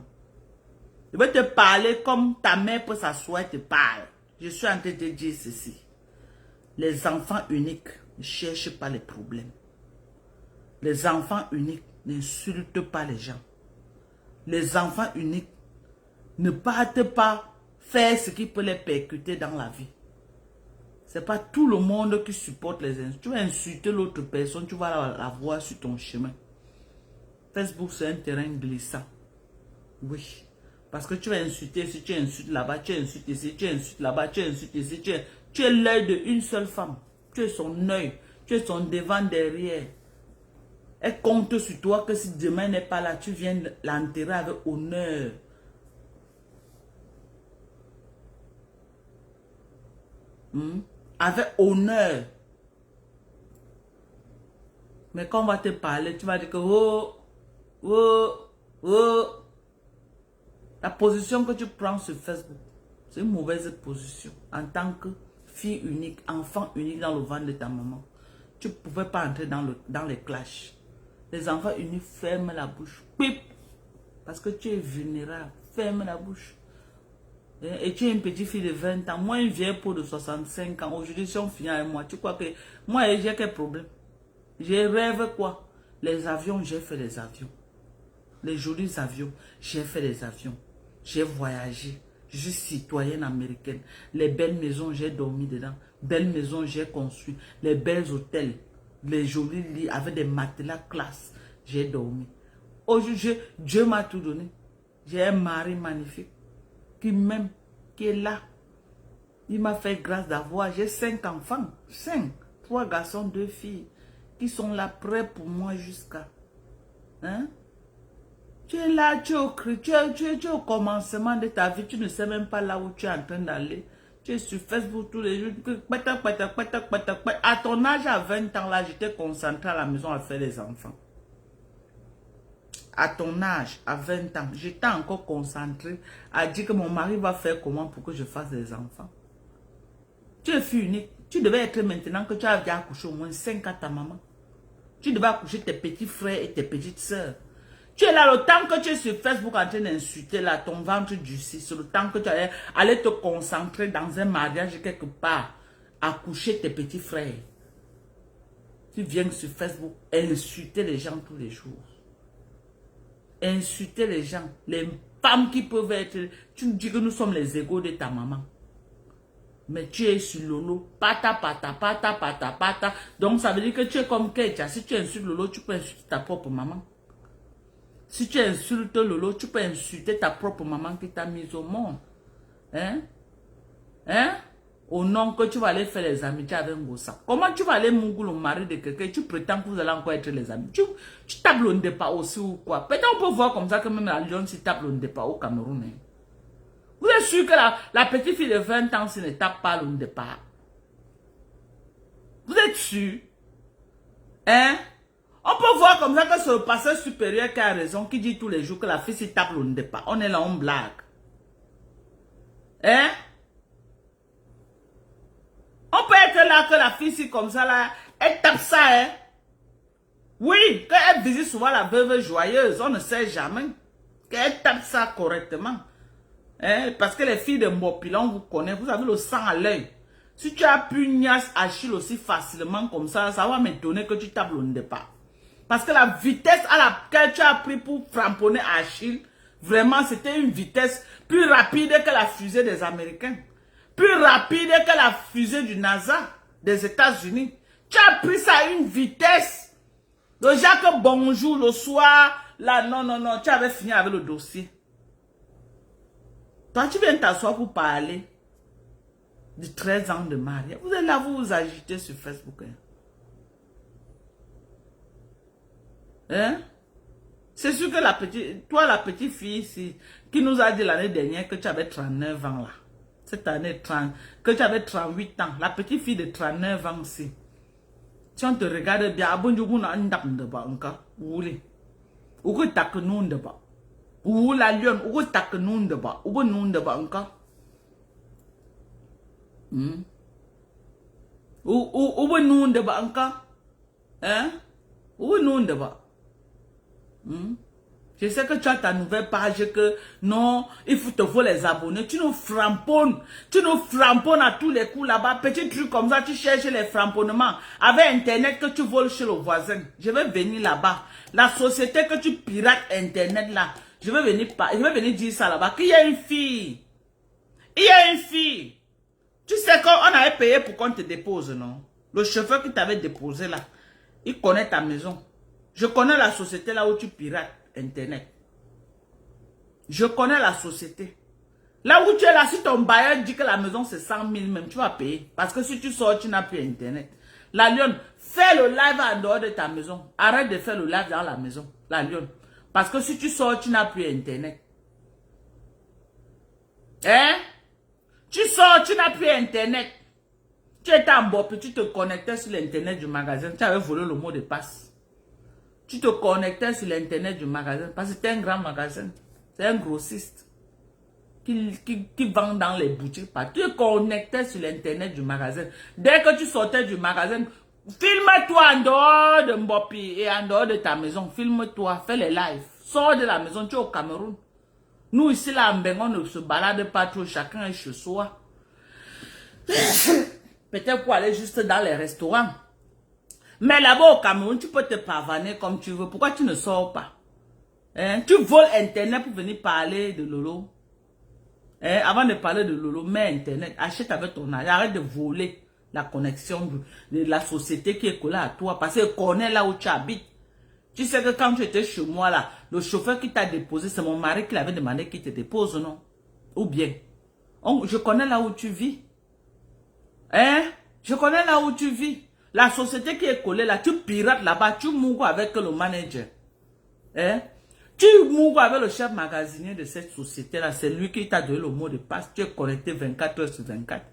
Je veux te parler comme ta mère peut s'asseoir et te parle. Je suis en train de te dire ceci. Les enfants uniques ne cherchent pas les problèmes. Les enfants uniques n'insultent pas les gens. Les enfants uniques ne partent pas faire ce qui peut les percuter dans la vie. Ce n'est pas tout le monde qui supporte les insultes. Tu vas insulter l'autre personne, tu vas la voir sur ton chemin. Facebook, c'est un terrain glissant. Oui. Parce que tu vas insulter ici, tu insultes là-bas, tu insultes ici, tu insultes là-bas, tu insultes ici. Tu es l'œil d'une seule femme. Tu es son œil. Tu es son devant, derrière. Elle compte sur toi que si demain n'est pas là, tu viens l'enterrer avec honneur. Avec honneur. Mais quand on va te parler, tu vas dire que la position que tu prends sur Facebook, c'est une mauvaise position. En tant que fille unique, enfant unique dans le ventre de ta maman, tu ne pouvais pas entrer dans les clashs. Les enfants uniques ferment la bouche. Pip! Parce que tu es vulnérable. Ferme la bouche. Et tu es une petite fille de 20 ans. Moi, une vieille peau de 65 ans. Aujourd'hui, si on finit avec moi, tu crois que moi, j'ai quel problème? Je rêve quoi? Les avions, j'ai fait les avions. Les jolis avions, j'ai fait les avions. J'ai voyagé. Je suis citoyenne américaine. Les belles maisons, j'ai dormi dedans. Belles maisons, j'ai construit. Les belles hôtels. Les jolis lits avec des matelas classe. J'ai dormi. Aujourd'hui, Dieu m'a tout donné. J'ai un mari magnifique qui m'aime, qui est là. Il m'a fait grâce d'avoir. J'ai 5 enfants. 5. 3 garçons, 2 filles. Qui sont là prêts pour moi jusqu'à. Hein? Tu es là, tu es au commencement de ta vie. Tu ne sais même pas là où tu es en train d'aller. Tu es sur Facebook tous les jours. À ton âge, à 20 ans, là, j'étais concentré à la maison à faire les enfants. À ton âge, à 20 ans, j'étais encore concentré à dire que mon mari va faire comment pour que je fasse des enfants. Tu es fille unique. Tu devais être maintenant que tu as déjà accouché au moins 5 à ta maman. Tu devais accoucher tes petits frères et tes petites sœurs. Tu es là, le temps que tu es sur Facebook en train d'insulter là, ton ventre durci, c'est le temps que tu allais aller te concentrer dans un mariage quelque part, accoucher tes petits frères. Tu viens sur Facebook insulter les gens tous les jours. Insulter les gens, les femmes qui peuvent être... Tu me dis que nous sommes les égaux de ta maman. Mais tu es sur Lolo, pata. Donc ça veut dire que tu es comme Keïtia. Si tu insultes Lolo, tu peux insulter ta propre maman. Si tu insultes Lolo, tu peux insulter ta propre maman qui t'a mise au monde. Hein? Hein? Au nom que tu vas aller faire les amitiés avec Ngossa. Comment tu vas aller mougou le mari de quelqu'un? Tu prétends que vous allez encore être les amis. Tu tapes le départ aussi ou quoi? Peut-être on peut voir comme ça que même la Lyon si tape le départ au Cameroun. Hein? Vous êtes sûr que la petite fille de 20 ans si ne tape pas le départ? Vous êtes sûr? Hein? On peut voir comme ça que c'est le passeur supérieur qui a raison, qui dit tous les jours que la fille s'y tape le départ. On est là, on blague. Hein? On peut être là que la fille, si comme ça, là, elle tape ça, hein? Oui, qu'elle visite souvent la veuve joyeuse, on ne sait jamais. Qu'elle tape ça correctement. Hein? Parce que les filles de Mbopilon, vous connaissez, vous avez le sang à l'œil. Si tu as pu Nias Achille aussi facilement comme ça va m'étonner que tu tapes le départ. Parce que la vitesse à laquelle tu as pris pour framponner Achille, vraiment, c'était une vitesse plus rapide que la fusée des Américains. Plus rapide que la fusée du NASA des États-Unis. Tu as pris ça à une vitesse. Déjà que bonjour le soir, là, non, tu avais fini avec le dossier. Toi, tu viens t'asseoir pour parler de 13 ans de mariage. Vous êtes là, vous agitez sur Facebook. Hein? C'est sûr que la petite fille ici, qui nous a dit l'année dernière que tu avais 39 ans là. Cette année, que tu avais 38 ans. La petite fille de 39 ans aussi. Si on te regarde bien, ou la lion, ou tak nunda ba, ou nunda ba encore. Ou nunda ba encore. Hein? Ou nunda ba. Je sais que tu as ta nouvelle page que non, il faut te voler les abonnés. Tu nous framponnes. Tu nous framponnes à tous les coups là-bas. Petit truc comme ça, tu cherches les framponnements. Avec Internet que tu voles chez le voisin. Je vais venir là-bas. La société que tu pirates Internet là. Je vais venir dire ça là-bas. Qu'il y a une fille. Il y a une fille. Tu sais qu'on avait payé pour qu'on te dépose, non? Le chauffeur qui t'avait déposé là. Il connaît ta maison. Je connais la société là où tu pirates Internet. Je connais la société. Là où tu es là, si ton bailleur dit que la maison c'est 100 000 même, tu vas payer. Parce que si tu sors, tu n'as plus Internet. La lionne, fais le live en dehors de ta maison. Arrête de faire le live dans la maison. La lionne. Parce que si tu sors, tu n'as plus Internet. Hein? Tu sors, tu n'as plus Internet. Tu étais en Bopé, tu te connectais sur l'Internet du magasin. Tu avais volé le mot de passe. Tu te connectais sur l'Internet du magasin. Parce que c'était un grand magasin. C'est un grossiste. Qui vend dans les boutiques. Tu te connectais sur l'Internet du magasin. Dès que tu sortais du magasin, filme-toi en dehors de Mbopi et en dehors de ta maison. Filme-toi, fais les lives. Sors de la maison, tu es au Cameroun. Nous ici, là, en Bengon, on ne se balade pas trop. Chacun est chez soi. Peut-être pour aller juste dans les restaurants. Mais là-bas au Cameroun, tu peux te pavaner comme tu veux. Pourquoi tu ne sors pas? Hein? Tu voles Internet pour venir parler de Lolo. Hein? Avant de parler de Lolo, mets Internet. Achète avec ton argent. Arrête de voler la connexion de la société qui est collée à toi. Parce qu'elle connaît là où tu habites. Tu sais que quand tu étais chez moi là, le chauffeur qui t'a déposé, c'est mon mari qui l'avait demandé qu'il te dépose, non? Ou bien? Je connais là où tu vis. Hein? Je connais là où tu vis. La société qui est collée là, tu pirates là-bas, tu mourras avec le manager. Hein? Tu mourras avec le chef magasinier de cette société-là. C'est lui qui t'a donné le mot de passe. Tu es connecté 24 heures sur 24.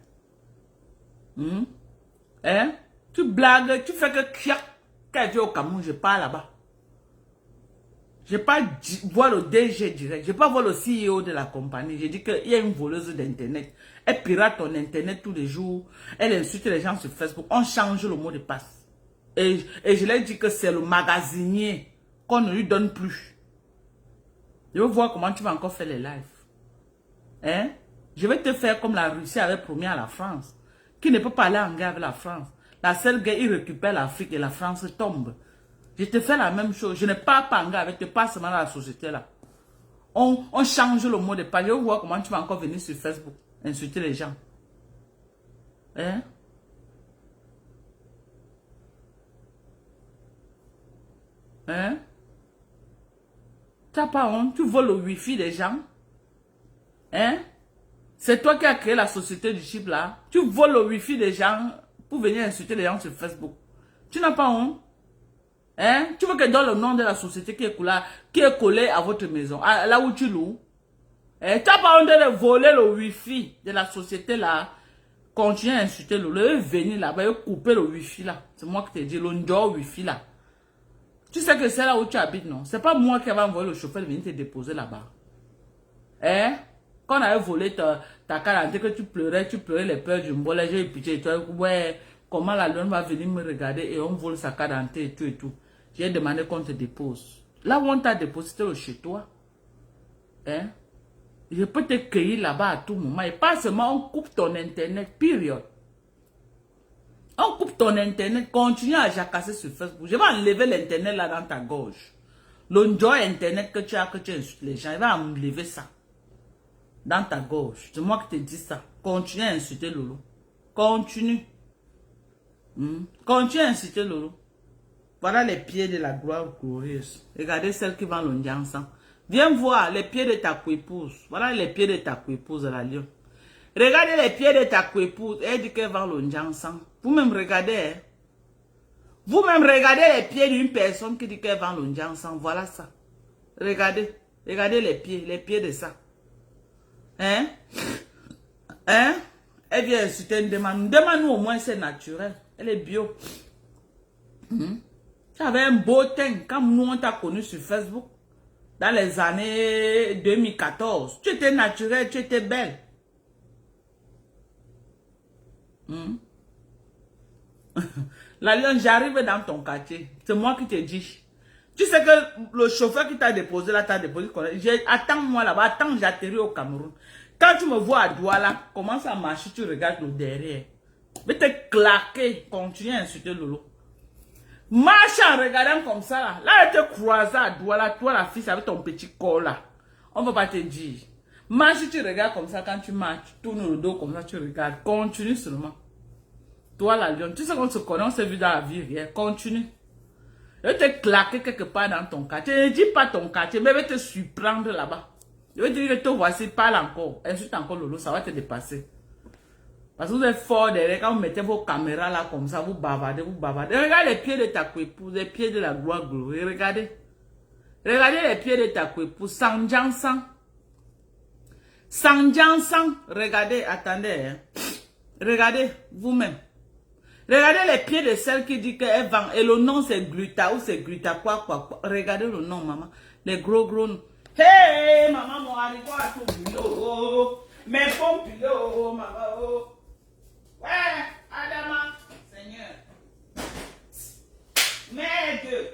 Hein? Tu blagues, tu fais que quand je vais au Cameroun, je pars là-bas. Je ne vais pas voir le DG direct. Je ne vais pas voir le CEO de la compagnie. Je dis qu'il y a une voleuse d'Internet. Elle pirate ton Internet tous les jours. Elle insulte les gens sur Facebook. On change le mot de passe. Et je leur dis que c'est le magasinier qu'on ne lui donne plus. Je veux voir comment tu vas encore faire les lives. Hein? Je vais te faire comme la Russie avait promis à la France. Qui ne peut pas aller en guerre avec la France. La seule guerre, il récupère l'Afrique et la France tombe. Je te fais la même chose. Je ne parle pas en guerre avec toi, pas seulement dans la société là. On change le mot de passe. Je veux voir comment tu vas encore venir sur Facebook. Insulter les gens. Hein? Hein? Tu n'as pas honte? Tu voles le wifi des gens? Hein? C'est toi qui as créé la société du chip là. Tu voles le wifi des gens pour venir insulter les gens sur Facebook. Tu n'as pas honte? Hein? Tu veux que dans le nom de la société qui est collée à votre maison, là où tu loues? Hein? Tu n'as pas honte de voler le wifi de la société là? Continuez à insulter le venir là-bas et couper le wifi là. C'est moi qui te dis, le ndor wifi là. Tu sais que c'est là où tu habites, non? C'est pas moi qui avais envoyé le chauffeur venir te déposer là-bas. Hein? Quand on avait volé ta carte d'identité, que tu pleurais les peurs du mbola, j'ai eu pitié. Tu as dit, ouais, comment la lune va venir me regarder et on vole sa carte d'identité et tout et tout. J'ai demandé qu'on te dépose. Là où on t'a déposé, c'était chez toi. Hein? Je peux te cueillir là-bas à tout moment. Et pas seulement on coupe ton Internet, période. On coupe ton Internet, continue à jacasser sur Facebook. Je vais enlever l'Internet là dans ta gorge. L'enjoy Internet que tu insultes les gens, il va enlever ça. Dans ta gorge. C'est moi qui te dis ça. Continue à insulter Lolo. Continue. Continue à insulter Lolo. Voilà les pieds de la gloire glorieuse. Regardez celle qui vend l'ondiansan. Viens voir les pieds de ta coépouse. Voilà les pieds de ta coépouse la lion. Regardez les pieds de ta coépouse. Elle dit qu'elle vend l'ondiansan. Vous-même regardez. Hein? Vous-même regardez les pieds d'une personne qui dit qu'elle vend l'ondiansan. Voilà ça. Regardez. Regardez les pieds de ça. Hein? Hein? Elle vient insulter une demande. Demande-nous au moins c'est naturel. Elle est bio. Tu avais un beau teint quand nous on t'a connu sur Facebook. Dans les années 2014. Tu étais naturelle, tu étais belle. La lionne, j'arrive dans ton quartier. C'est moi qui te dis. Tu sais que le chauffeur qui t'a déposé là, t'a déposé. Attends-moi là-bas, attends, j'atterris au Cameroun. Quand tu me vois à Douala, commence à marcher, tu regardes le derrière. Je vais te claquer, continue à insulter Lolo. Marche en regardant comme ça là. Là, elle te croise à Douala, toi la fille avec ton petit corps là. On ne va pas te dire. Marche, tu regardes comme ça quand tu marches. Tu tournes le dos comme ça, tu regardes. Continue seulement. Toi la lionne, tu sais qu'on se connaît, on s'est vu dans la vie réelle. Continue. Je vais te claquer quelque part dans ton quartier. Ne dis pas ton quartier, mais je vais te surprendre là-bas. Je vais te dire que te voici, parle encore. Insulte encore Lolo, ça va te dépasser. Parce que vous êtes fort derrière, quand vous mettez vos caméras là comme ça, vous bavardez, vous bavardez. Regarde les pieds de ta épouse, les pieds de la gloire glorieux. Regardez. Regardez les pieds de ta épouse. Sanjansan. Sanjansan. Regardez, attendez. Hein. Regardez, vous-même. Regardez les pieds de celle qui dit qu'elle vend. Et le nom c'est Gluta ou c'est Gluta quoi. Regardez le nom, maman. Les gros noms. Hey, maman, mon haricot à tout boulot. Mes pompes, maman. Ouais, Adama, Seigneur. Merde.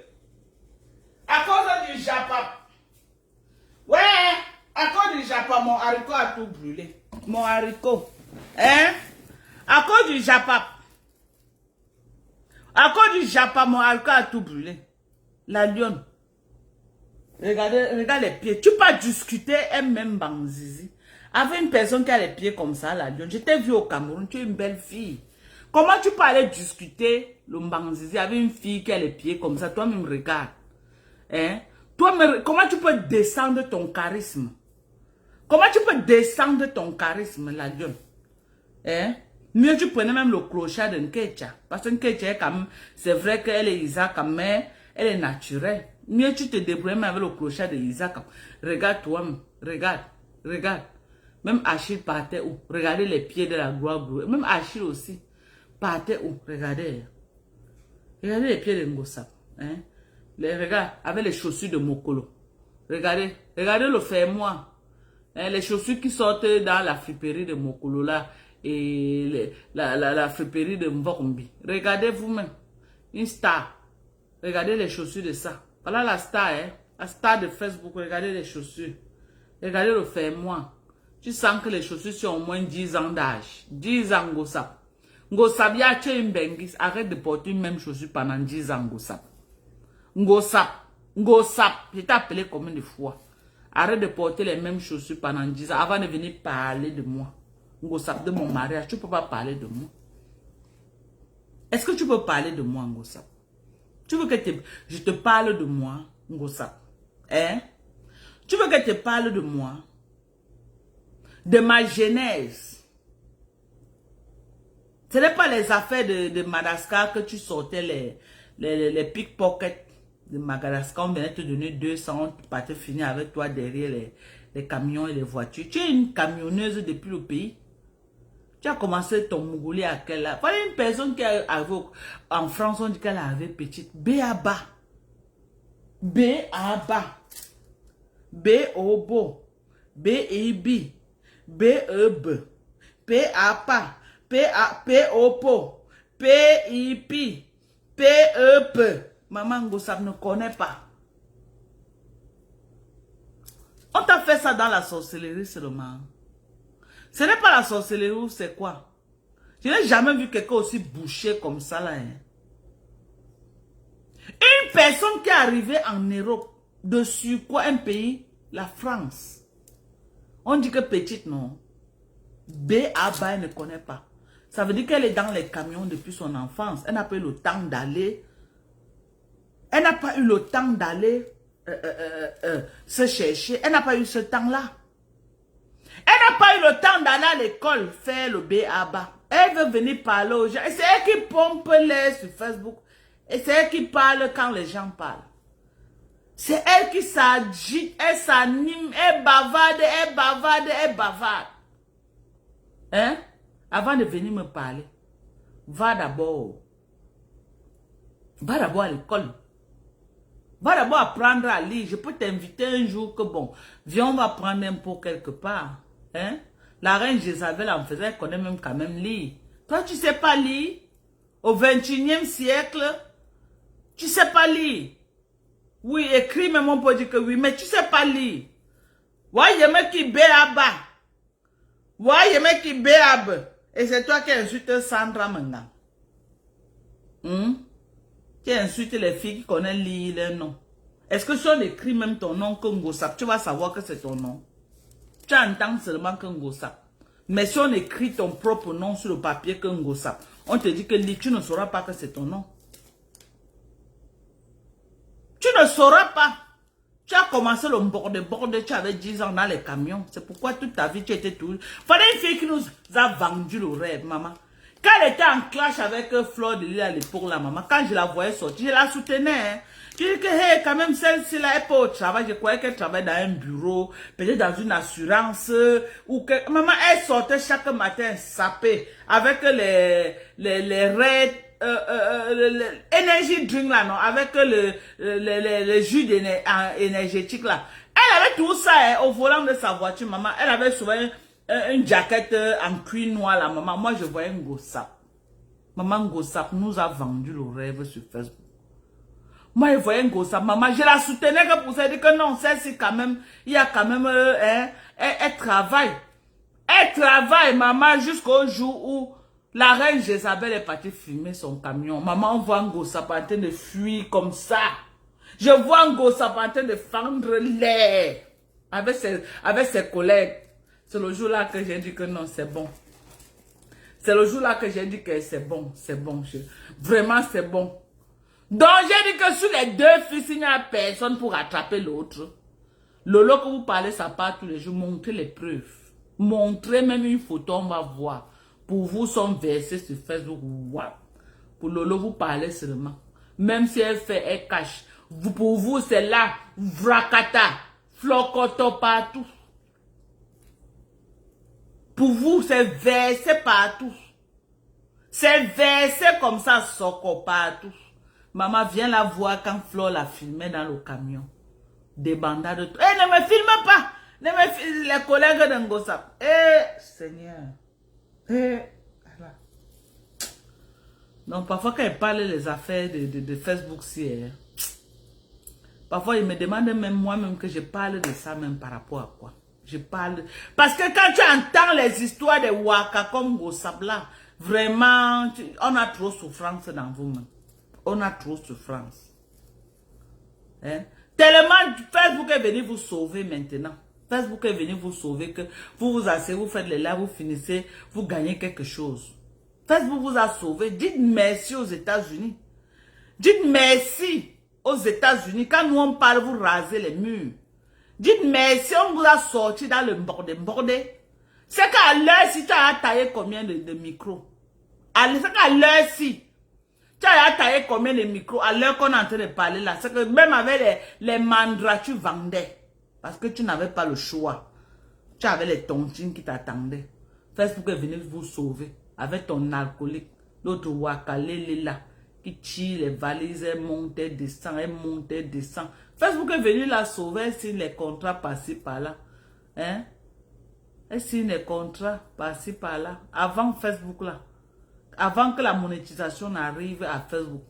À cause du Japap. Ouais, à cause du Japap, mon haricot a tout brûlé. Mon haricot. Hein? À cause du Japap. À cause du Japap, mon haricot a tout brûlé. La lionne. Regardez, regarde les pieds. Tu peux discuter elle-même, Banzizi. Avec une personne qui a les pieds comme ça, la lionne. Je t'ai vu au Cameroun, tu es une belle fille. Comment tu peux aller discuter le Mbanzizi avec une fille qui a les pieds comme ça? Toi-même, regarde. Hein? Comment tu peux descendre ton charisme? Comment tu peux descendre ton charisme, la lionne? Hein? Mieux tu prenais même le clochard de Nkecha. Parce que Nkecha, c'est vrai qu'elle est Isaac, mais elle est naturelle. Mieux tu te débrouilles même avec le clochard de Isaac. Regarde toi-même. Regarde. Regarde. Même Achille partait où? Regardez les pieds de la gloire. Même Achille aussi. Partait où? Regardez. Regardez les pieds de Ngossap. Hein? Regarde, avec les chaussures de Mokolo. Regardez. Regardez le fermoir. Hein? Les chaussures qui sortent dans la friperie de Mokolo là. Et la friperie de Mvokumbi. Regardez vous-même. Une star. Regardez les chaussures de ça. Voilà la star, hein? La star de Facebook. Regardez les chaussures. Regardez le fermoir. Tu sens que les chaussures sont au moins 10 ans d'âge. 10 ans, Ngossap. Ngossap, ya tu es une benguise. Arrête de porter une même chaussure pendant 10 ans, Ngossap. Ngossap. Ngossap. Je t'ai appelé combien de fois? Arrête de porter les mêmes chaussures pendant 10 ans avant de venir parler de moi. Ngossap, de mon mariage. Tu ne peux pas parler de moi. Est-ce que tu peux parler de moi, Ngossap? Tu veux que je te parle de moi, Ngossap? Hein? Tu veux que je te parle de moi? De ma genèse. Ce n'est pas les affaires de Madagascar que tu sortais les pickpockets de Madagascar. On venait te donner 200, tu partais finir avec toi derrière les camions et les voitures. Tu es une camionneuse depuis le pays. Tu as commencé ton mougoulis à quelle âge? Voilà une personne qui est arrivée en France, on dit qu'elle est arrivée petite. B.A.B.A. B.A.B.A. B.O.B.O. B.I.B. B.E.B. P.A.P.A. P.O.P.O. P.I.P. P.E.P. Maman Ngossap ne connaît pas. On t'a fait ça dans la sorcellerie seulement. Ce n'est pas la sorcellerie, c'est quoi? Je n'ai jamais vu quelqu'un aussi bouché comme ça là. Hein. Une personne qui est arrivée en Europe, dessus quoi un pays? La France. On dit que petite, non. B.A.B.A. ne connaît pas. Ça veut dire qu'elle est dans les camions depuis son enfance. Elle n'a pas eu le temps d'aller. Elle n'a pas eu le temps d'aller se chercher. Elle n'a pas eu ce temps-là. Elle n'a pas eu le temps d'aller à l'école faire le B.A.B.A. Elle veut venir parler aux gens. Et c'est elle qui pompe l'air sur Facebook. Et c'est elle qui parle quand les gens parlent. C'est elle qui s'agite, elle s'anime, elle bavarde, elle bavarde, elle bavarde. Hein? Avant de venir me parler, va d'abord à l'école. Va d'abord apprendre à lire. Je peux t'inviter un jour que bon, viens, on va prendre un pot quelque part. Hein? La reine Jézabel en faisait, elle connaît même quand même lire. Toi, tu sais pas lire? Au 21e siècle, tu sais pas lire. Oui, écris même on peut dire que oui, mais tu sais pas lire. Ouais, mec qui béaba. Ouais, mec qui béab. Et c'est toi qui insulte Sandra maintenant. Qui insulte les filles qui connaissent lire leur nom. Est-ce que si on écrit même ton nom Kongosap, tu vas savoir que c'est ton nom? Tu entends seulement Kongosap. Mais si on écrit ton propre nom sur le papier Kongosap, on te dit que tu ne sauras pas que c'est ton nom. Tu ne sauras pas. Tu as commencé le borde, tu avais 10 ans dans les camions. C'est pourquoi toute ta vie, tu étais tout... Fallait une fille qui nous a vendu le rêve, maman. Quand elle était en clash avec Fleur de Lille à l'époque, la maman, quand je la voyais sortir, je la soutenais. Hein. Je dis que, hey, quand même, celle-ci, là, elle est pas au travail. Je croyais qu'elle travaillait dans un bureau, peut-être dans une assurance, ou que... Maman, elle sortait chaque matin sapée, avec les raids, énergie drink là, non, avec le jus énergétique là. Elle avait tout ça hein, au volant de sa voiture, maman. Elle avait souvent une jaquette en cuir noir là, maman. Moi, je voyais un Gossap. Maman Gossap nous a vendu le rêve sur Facebook. Moi, je voyais un Gossap. Maman, je la soutenais que pour ça. Elle dit que non, celle-ci quand même, il y a quand même, elle travaille. Elle travaille, maman, jusqu'au jour où la reine Jézabel est partie fumer son camion. Maman, on voit un Gossap en train de fuir comme ça. Je vois un Gossap en train de fendre l'air avec ses collègues. C'est le jour-là que j'ai dit que non, c'est bon. C'est le jour-là que j'ai dit que c'est bon, c'est bon. Vraiment, c'est bon. Donc, j'ai dit que sur les deux fils, il n'y a personne pour attraper l'autre. Lolo que vous parlez, ça part tous les jours. Montrez les preuves. Montrez même une photo, on va voir. Pour vous, sont versés sur Facebook. Wow. Pour Lolo, vous parlez seulement. Même si elle fait, elle cache. Pour vous, c'est là. Vracata. Flocoto partout. Pour vous, c'est versé partout. C'est versé comme ça, soko partout. Maman, viens la voir quand Flo la filmait dans le camion. Des bandades de... Eh, ne me filme pas! Ne me filme, les collègues de Ngossap. Eh, Seigneur. Eh, voilà. Donc, parfois, quand ils parlent les affaires de Facebook, parfois, ils me demandent même moi-même que je parle de ça, même par rapport à quoi. Je parle... Parce que quand tu entends les histoires de Waka comme Ngossap là, vraiment, on a trop de souffrance dans vous-même. On a trop de souffrance. Hein? Tellement Facebook est venu vous sauver maintenant. Facebook est venu vous sauver que vous vous asseyez, vous faites les lives, vous finissez, vous gagnez quelque chose. Facebook vous a sauvé. Dites merci aux États-Unis. Dites merci aux États-Unis. Quand nous on parle, vous rasez les murs. Dites merci, on vous a sorti dans le bordé. C'est qu'à l'heure, si tu as taillé combien de micros? C'est qu'à l'heure, si tu as taillé combien de micros à l'heure qu'on est en train de parler là. C'est que même avec les mandras, tu vendais. Parce que tu n'avais pas le choix. Tu avais les tontines qui t'attendaient. Facebook est venu vous sauver. Avec ton alcoolique. L'autre Wakalele là. Qui tire les valises, elle monte, elle descend, elle monte, elle descend. Facebook est venu la sauver, elle signe les contrats par-ci par-là. Hein? Elle signe les contrats par-ci par-là. Avant Facebook là. Avant que la monétisation n'arrive à Facebook.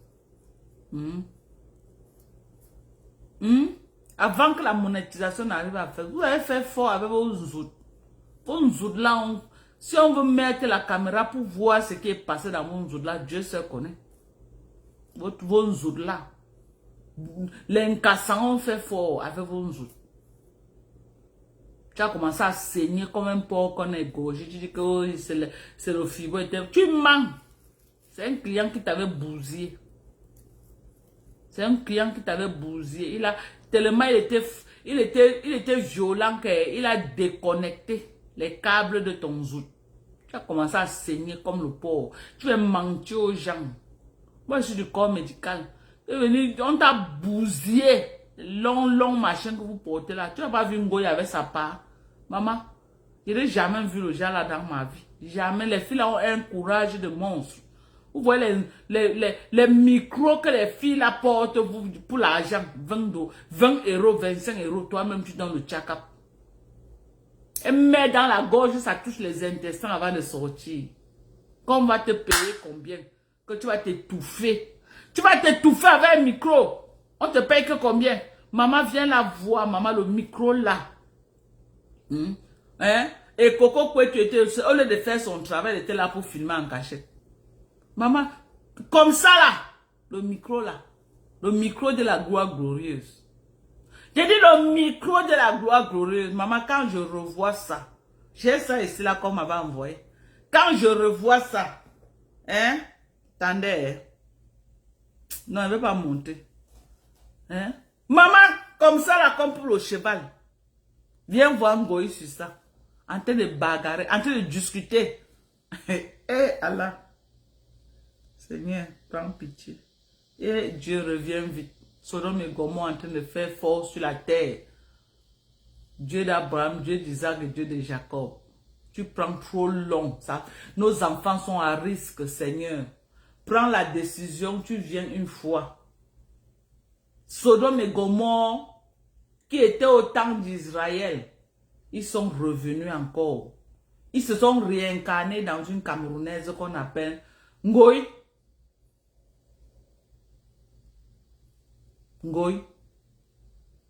Avant que la monétisation n'arrive à Facebook. Vous avez fait fort avec vos zout. Vos zout là, si on veut mettre la caméra pour voir ce qui est passé dans vos zout là, Dieu se connaît. Vos zout là. L'incassant, on fait fort avec vos zout. Tu as commencé à saigner comme un porc qu'on est gorgé. Tu dis que oh, c'est le fibre. Tu mens. C'est un client qui t'avait bousillé. C'est un client qui t'avait bousillé. Tellement il était violent qu'il a déconnecté les câbles de ton zout. Tu as commencé à saigner comme le porc. Tu veux mentir aux gens. Moi, je suis du corps médical. On t'a bousillé. Long machin que vous portez là. Tu n'as pas vu Ngoy avec sa part. Maman, je n'ai jamais vu le genre là dans ma vie. Jamais. Les filles là ont un courage de monstre. Vous voyez les micros que les filles là portent pour l'argent. 20 €, 25 €. Toi-même, tu donnes le check-up. Et mets dans la gorge, ça touche les intestins avant de sortir. Qu'on va te payer combien? Que tu vas t'étouffer. Tu vas t'étouffer avec un micro. On te paye que combien? Maman, viens la voir, maman, le micro là. Hein? Et Coco Koué, au lieu de faire son travail, elle était là pour filmer en cachette. Maman, comme ça là, le micro là. Le micro de la gloire glorieuse. J'ai dit le micro de la gloire glorieuse. Maman, quand je revois ça, j'ai ça ici là qu'on m'avait envoyé. Quand je revois ça, hein? Attendez, hein? Non, elle ne veut pas monter. Hein? Maman, comme ça là, comme pour le cheval. Viens voir Ngoï sur ça. En train de bagarrer, en train de discuter. Eh Allah. Seigneur, prends pitié. Et Dieu revient vite. Sodome et Gomorrhe en train de faire force sur la terre. Dieu d'Abraham, Dieu d'Isaac et Dieu de Jacob. Tu prends trop long. Ça. Nos enfants sont à risque, Seigneur. Prends la décision, tu viens une fois. Sodome et Gomorrhe, qui étaient au temps d'Israël, ils sont revenus encore. Ils se sont réincarnés dans une Camerounaise qu'on appelle Ngoï. Ngoï.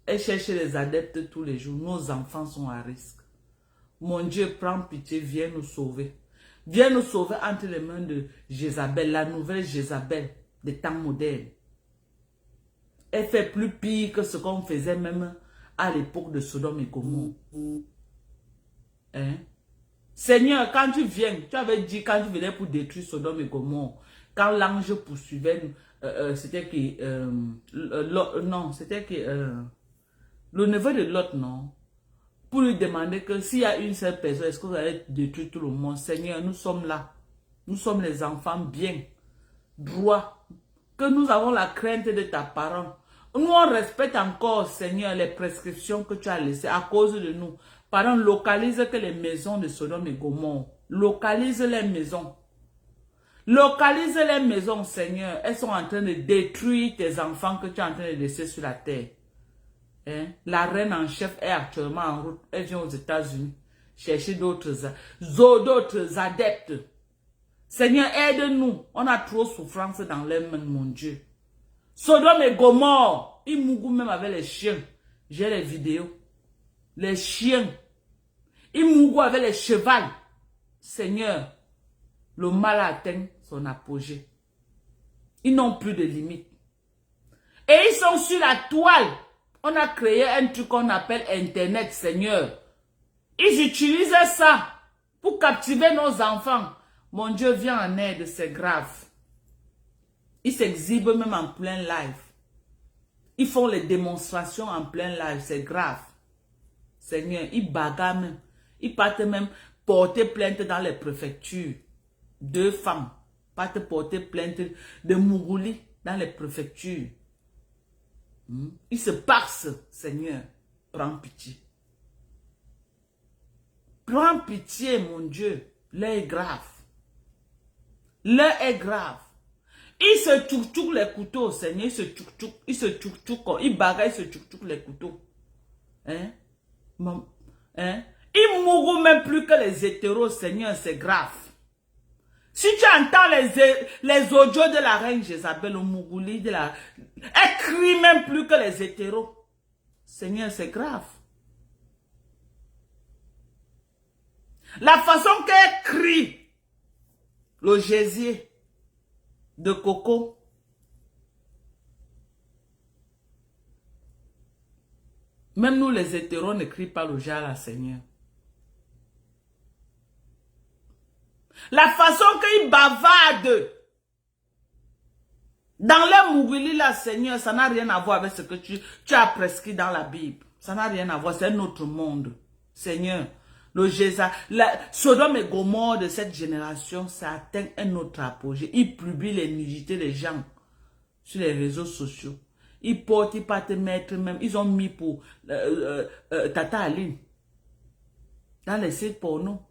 Elle cherche les adeptes tous les jours. Nos enfants sont à risque. Mon Dieu, prends pitié, viens nous sauver. Viens nous sauver entre les mains de Jézabel, la nouvelle Jézabel des temps modernes. Elle fait plus pire que ce qu'on faisait même à l'époque de Sodome et Gomorrhe. Hein? Seigneur, quand tu viens, tu avais dit quand tu venais pour détruire Sodome et Gomorrhe, quand l'ange poursuivait, c'était qui, non, c'était qui, le neveu de Lot, non, pour lui demander que s'il y a une seule personne, est-ce que vous allez détruire tout le monde? Seigneur, nous sommes là, nous sommes les enfants bien, droits, que nous avons la crainte de ta parole. Nous, on respecte encore, Seigneur, les prescriptions que tu as laissées à cause de nous. Pardon, localise que les maisons de Sodome et Gomorrhe. Localise les maisons. Localise les maisons, Seigneur. Elles sont en train de détruire tes enfants que tu es en train de laisser sur la terre. Hein? La reine en chef est actuellement en route. Elle vient aux États-Unis chercher d'autres adeptes. Seigneur, aide-nous. On a trop de souffrance dans les mains, mon Dieu. Sodome et Gomorrhe, ils mourent même avec les chiens. J'ai les vidéos. Les chiens. Ils mourent avec les chevals. Seigneur, le mal atteint son apogée. Ils n'ont plus de limites. Et ils sont sur la toile. On a créé un truc qu'on appelle Internet, Seigneur. Ils utilisent ça pour captiver nos enfants. Mon Dieu, viens en aide, c'est grave. Ils s'exhibent même en plein live. Ils font les démonstrations en plein live, c'est grave. Seigneur, ils bagarrent même. Ils partent même porter plainte dans les préfectures. 2 femmes partent porter plainte de Mourouli dans les préfectures. Ils se passent, Seigneur. Prends pitié. Prends pitié, mon Dieu. L'heure est grave. L'heure est grave. Ils se tchouk les couteaux, Seigneur. Ils se tchouk. Ils bagarrent, ils se tchouk les couteaux. Hein? Hein? Ils mourront même plus que les hétéros, Seigneur. C'est grave. Si tu entends les audios de la reine Jézabel, au Mougouli, elle crie même plus que les hétéros. Seigneur, c'est grave. La façon qu'elle crie, le gésier de Coco, même nous les hétéros ne crient pas le genre à Seigneur. La façon qu'ils bavardent dans les Mougouli, là, Seigneur, ça n'a rien à voir avec ce que tu as prescrit dans la Bible. Ça n'a rien à voir, c'est un autre monde. Seigneur, le Sodome et Gomorrhe de cette génération, ça atteint un autre apogée. Ils publient les nudités des gens sur les réseaux sociaux. Ils partent mettre même, ils ont mis pour Tata Aline dans les sites porno.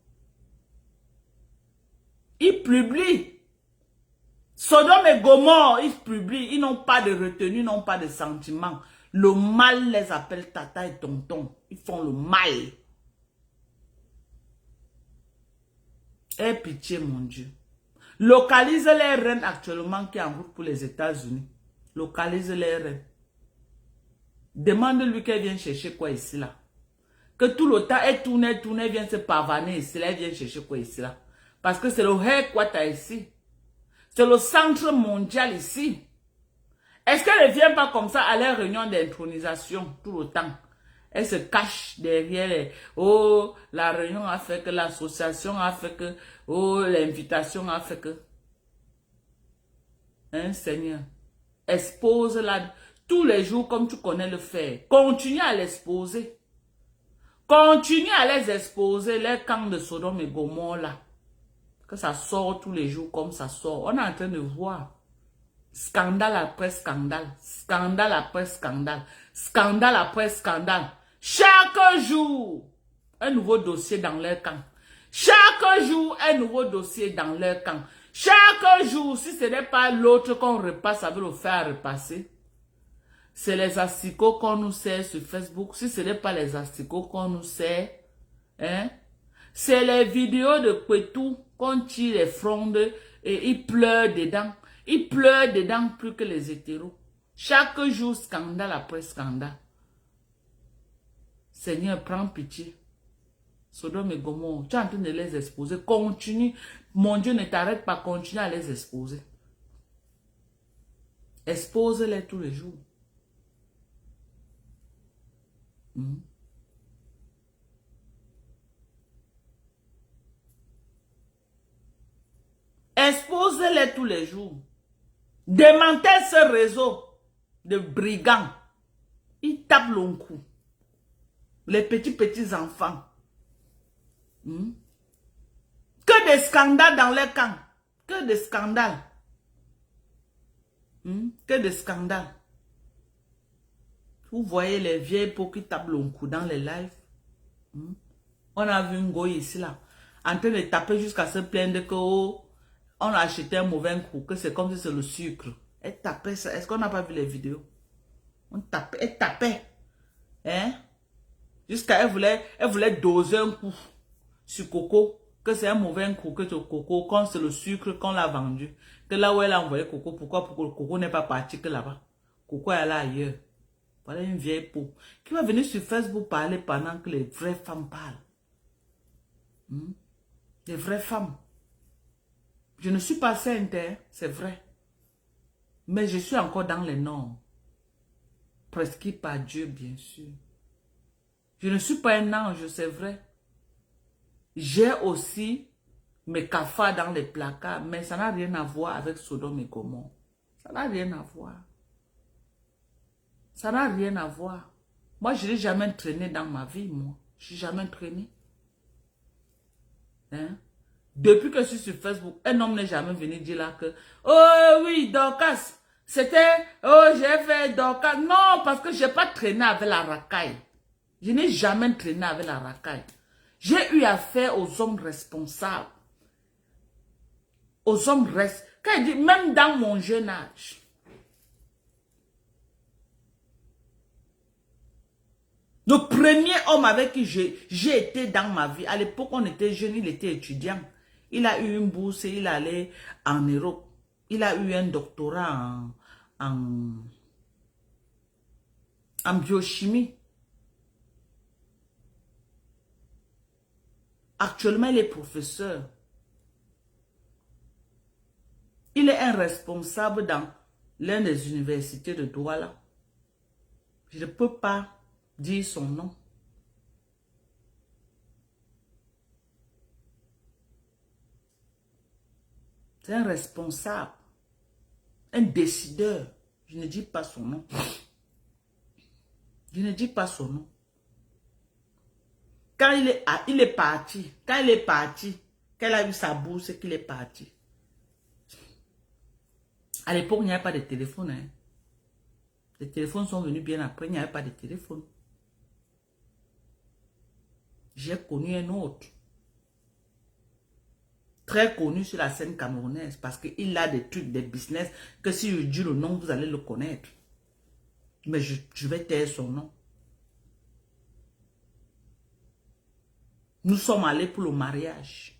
Ils publient. Sodome et Gomorrhe, ils publient. Ils n'ont pas de retenue, ils n'ont pas de sentiment. Le mal les appelle tata et tonton. Ils font le mal. Aie pitié, mon Dieu. Localise les reines actuellement qui sont en route pour les États-Unis. Localise les reines. Demande-lui qu'elle vient chercher quoi ici, là. Que tout le temps, elle tourne, elle vient se pavaner ici, là, elle vient chercher quoi ici, là. Parce que c'est le headquarter ici. C'est le centre mondial ici. Est-ce qu'elle ne vient pas comme ça à la réunion d'intronisation tout le temps? Elle se cache derrière les... Oh, la réunion a fait que, l'association a fait que, oh, l'invitation a fait que. Hein, Seigneur? Expose-la tous les jours comme tu connais le faire. Continue à l'exposer. Continue à les exposer, les camps de Sodome et Gomorrhe là. Que ça sort tous les jours comme ça sort. On est en train de voir. Scandale après scandale. Scandale après scandale. Scandale après scandale. Chaque jour, un nouveau dossier dans leur camp. Chaque jour, un nouveau dossier dans leur camp. Chaque jour, si ce n'est pas l'autre qu'on repasse, ça veut le faire repasser. C'est les asticots qu'on nous sert sur Facebook. Si ce n'est pas les asticots qu'on nous sert, hein? C'est les vidéos de Kwetou qu'on tire les frondes et ils pleurent dedans. Ils pleurent dedans plus que les hétéros. Chaque jour, scandale après scandale. Seigneur, prends pitié. Sodome et Gomorrhe, tu es en train de les exposer. Continue. Mon Dieu, ne t'arrête pas. Continue à les exposer. Expose-les tous les jours. Expose-les tous les jours. Démantèle ce réseau de brigands. Ils tapent le cou. Les petits enfants. Que des scandales dans les camps. Que des scandales. Que des scandales. Vous voyez les vieilles peaux qui tapent le cou dans les lives. On a vu une goye ici là. En train de taper jusqu'à se plaindre que oh, on a acheté un mauvais coup. Que c'est comme si c'est le sucre. Elle tapait ça. Est-ce qu'on n'a pas vu les vidéos? On tapait. Elle tapait. Hein? Jusqu'à elle voulait doser un coup sur Coco. Que c'est un mauvais coup que sur Coco. Quand c'est le sucre qu'on l'a vendu. Que là où elle a envoyé Coco. Pourquoi Coco n'est pas parti que là-bas? Coco est là ailleurs. Voilà une vieille peau. Qui va venir sur Facebook parler pendant que les vraies femmes parlent. Les vraies femmes. Je ne suis pas sainte, hein, c'est vrai. Mais je suis encore dans les normes. Prescrits par Dieu, bien sûr. Je ne suis pas un ange, c'est vrai. J'ai aussi mes cafards dans les placards, mais ça n'a rien à voir avec Sodome et Gomorrhe. Ça n'a rien à voir. Ça n'a rien à voir. Moi, je n'ai jamais traîné dans ma vie, moi. Je n'ai jamais traîné. Hein? Depuis que je suis sur Facebook, un homme n'est jamais venu dire là que oh oui, Dorcas, c'était, oh j'ai fait Dorcas. Non, parce que je n'ai pas traîné avec la racaille. Je n'ai jamais traîné avec la racaille. J'ai eu affaire aux hommes responsables. Aux hommes responsables. Quand il dit, même dans mon jeune âge. Le premier homme avec qui j'ai été dans ma vie, à l'époque on était jeune, il était étudiant. Il a eu une bourse et il allait en Europe. Il a eu un doctorat en biochimie. Actuellement, il est professeur. Il est un responsable dans l'une des universités de Douala. Je ne peux pas dire son nom. C'est un responsable, un décideur. Je ne dis pas son nom. Je ne dis pas son nom. Quand il est parti, qu'elle a eu sa bourse et qu'il est parti. À l'époque, il n'y avait pas de téléphone. Hein. Les téléphones sont venus bien après, il n'y avait pas de téléphone. J'ai connu un autre. Très connu sur la scène camerounaise parce qu'il a des trucs, des business que si je dis le nom, vous allez le connaître. Mais je vais taire son nom. Nous sommes allés pour le mariage.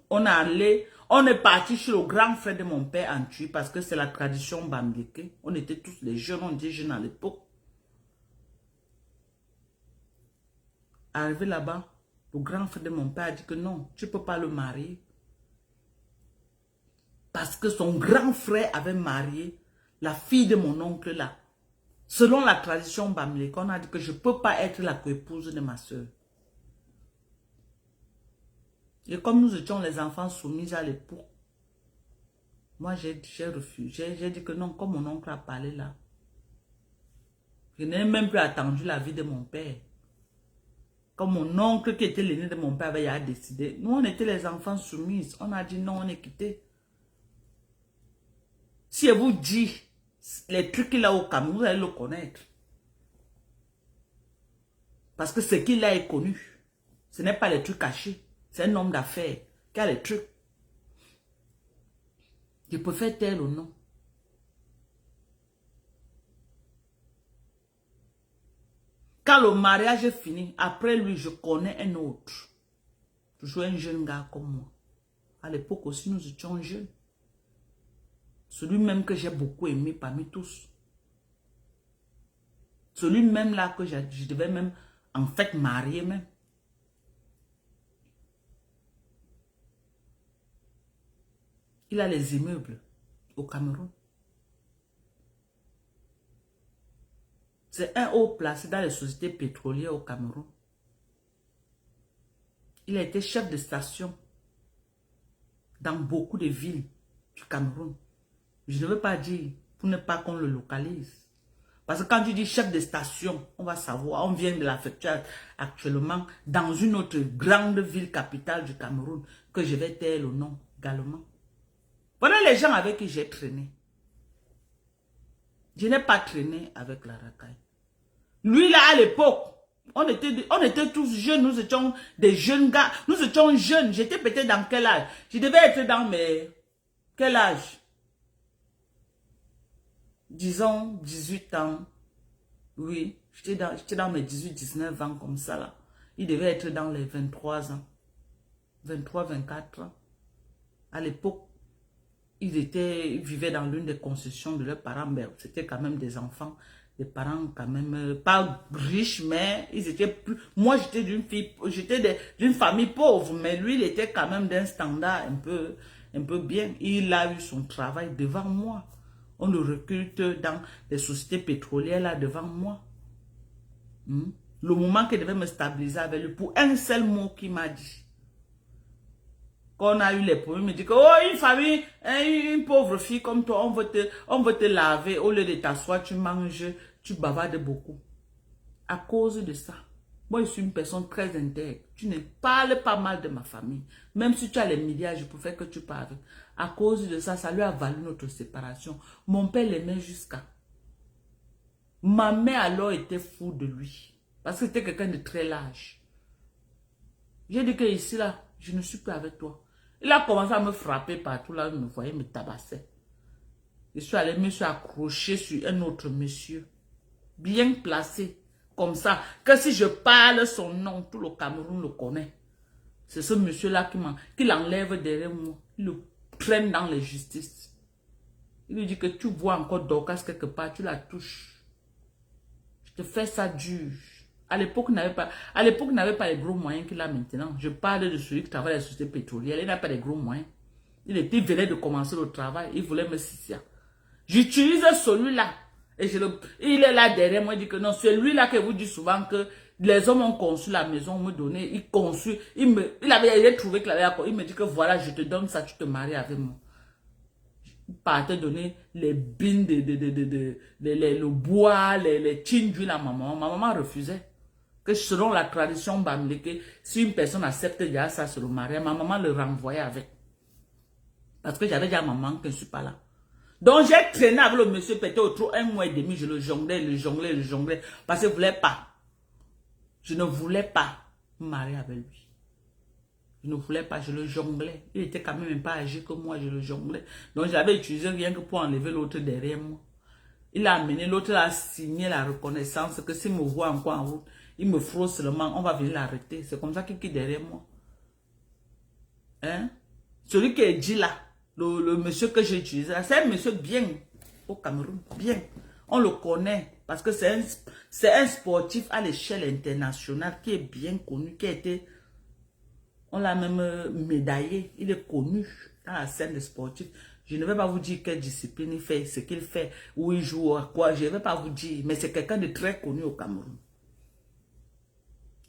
On est parti chez le grand frère de mon père en Tui parce que c'est la tradition bambileke. On était tous les jeunes, on était jeunes à l'époque. Arrivé là-bas, le grand frère de mon père a dit que non, tu ne peux pas le marier. Parce que son grand frère avait marié la fille de mon oncle là. Selon la tradition Bamileke, on a dit que je ne peux pas être la coépouse de ma soeur. Et comme nous étions les enfants soumis à l'époux, moi j'ai refusé. J'ai dit que non, comme mon oncle a parlé là, je n'ai même plus attendu la vie de mon père. Comme mon oncle qui était l'aîné de mon père avait décidé. Nous on était les enfants soumis. On a dit non, on est quittés. Si je vous dis les trucs qu'il a au Cameroun, vous allez le connaître. Parce que ce qu'il a est connu. Ce n'est pas les trucs cachés. C'est un homme d'affaires qui a les trucs. Je préfère taire ou non. Quand le mariage est fini, après lui, je connais un autre. Toujours un jeune gars comme moi. À l'époque aussi, nous étions jeunes. Celui même que j'ai beaucoup aimé parmi tous. Celui même là que je devais même en fait marier même. Il a les immeubles au Cameroun. C'est un haut placé dans les sociétés pétrolières au Cameroun. Il a été chef de station dans beaucoup de villes du Cameroun. Je ne veux pas dire pour ne pas qu'on le localise. Parce que quand tu dis chef de station, on va savoir, on vient de l'affecter actuellement dans une autre grande ville capitale du Cameroun, que je vais taire le nom également. Voilà les gens avec qui j'ai traîné. Je n'ai pas traîné avec la racaille. Lui là à l'époque, on était tous jeunes, nous étions des jeunes gars, nous étions jeunes. J'étais peut-être dans quel âge? Je devais être dans mes... Quel âge? Disons 18 ans. Oui, j'étais dans mes 18-19 ans comme ça là. Il devait être dans les 23 ans. 23-24 ans. À l'époque, ils vivaient dans l'une des concessions de leurs parents. Mais c'était quand même des enfants, des parents quand même pas riches, mais ils étaient plus... Moi, j'étais d'une famille pauvre, mais lui, il était quand même d'un standard un peu bien. Il a eu son travail devant moi. On le recrute dans les sociétés pétrolières là devant moi. Le moment qu'il devait me stabiliser avec lui, pour un seul mot qu'il m'a dit. Quand on a eu les problèmes, il me dit que oh, une famille, une pauvre fille comme toi, on veut te laver, au lieu de t'asseoir, tu manges, tu bavardes beaucoup. À cause de ça, moi je suis une personne très intègre. Tu ne parles pas mal de ma famille. Même si tu as les milliards, je préfère que tu parles. À cause de ça, ça lui a valu notre séparation. Mon père l'aimait jusqu'à. Ma mère alors était fou de lui. Parce que c'était quelqu'un de très large. J'ai dit que ici là, je ne suis plus avec toi. Il a commencé à me frapper partout là, il me voyait, me tabassait. Je suis allé me accrocher sur un autre monsieur. Bien placé. Comme ça, que si je parle son nom, tout le Cameroun le connaît. C'est ce monsieur-là qui l'enlève derrière moi. Il le traîne dans les justices. Il lui dit que tu vois encore Dorcas quelque part, tu la touches. Je te fais ça dur. À l'époque, il n'avait pas les gros moyens qu'il a maintenant. Je parle de celui qui travaille à la société pétrolière. Il n'a pas les gros moyens. Il venait de commencer le travail. Il voulait me citer. J'utilise celui-là. Et il est là derrière moi. Il dit que non, c'est lui-là qui vous dit souvent que les hommes ont conçu la maison, me donné, il avait trouvé qu'il avait accord. Il me dit que voilà, je te donne ça, tu te maries avec moi. Il partait donner les bines, le bois, les tines d'huile à maman. Ma maman refusait. Que selon la tradition Bamileke, si une personne accepte déjà ça sur le mariage, ma maman le renvoyait avec. Parce que j'avais dit à maman que je ne suis pas là. Donc j'ai traîné avec le monsieur peut-être autour 1 mois et demi, je le jonglais, parce que je ne voulais pas. Je ne voulais pas me marier avec lui. Je ne voulais pas, je le jonglais. Il était quand même pas âgé que moi, je le jonglais. Donc j'avais utilisé rien que pour enlever l'autre derrière moi. Il a amené l'autre à signer la reconnaissance que s'il me voit encore en route, il me frôle seulement, on va venir l'arrêter. C'est comme ça qu'il est derrière moi. Hein? Celui qui est dit là, le monsieur que j'ai utilisé, c'est un monsieur bien au Cameroun, bien. On le connaît parce que c'est un sportif à l'échelle internationale qui est bien connu, qui a été, on l'a même médaillé. Il est connu dans la scène des sportifs. Je ne vais pas vous dire quelle discipline il fait, ce qu'il fait, où il joue, à quoi. Je ne vais pas vous dire, mais c'est quelqu'un de très connu au Cameroun.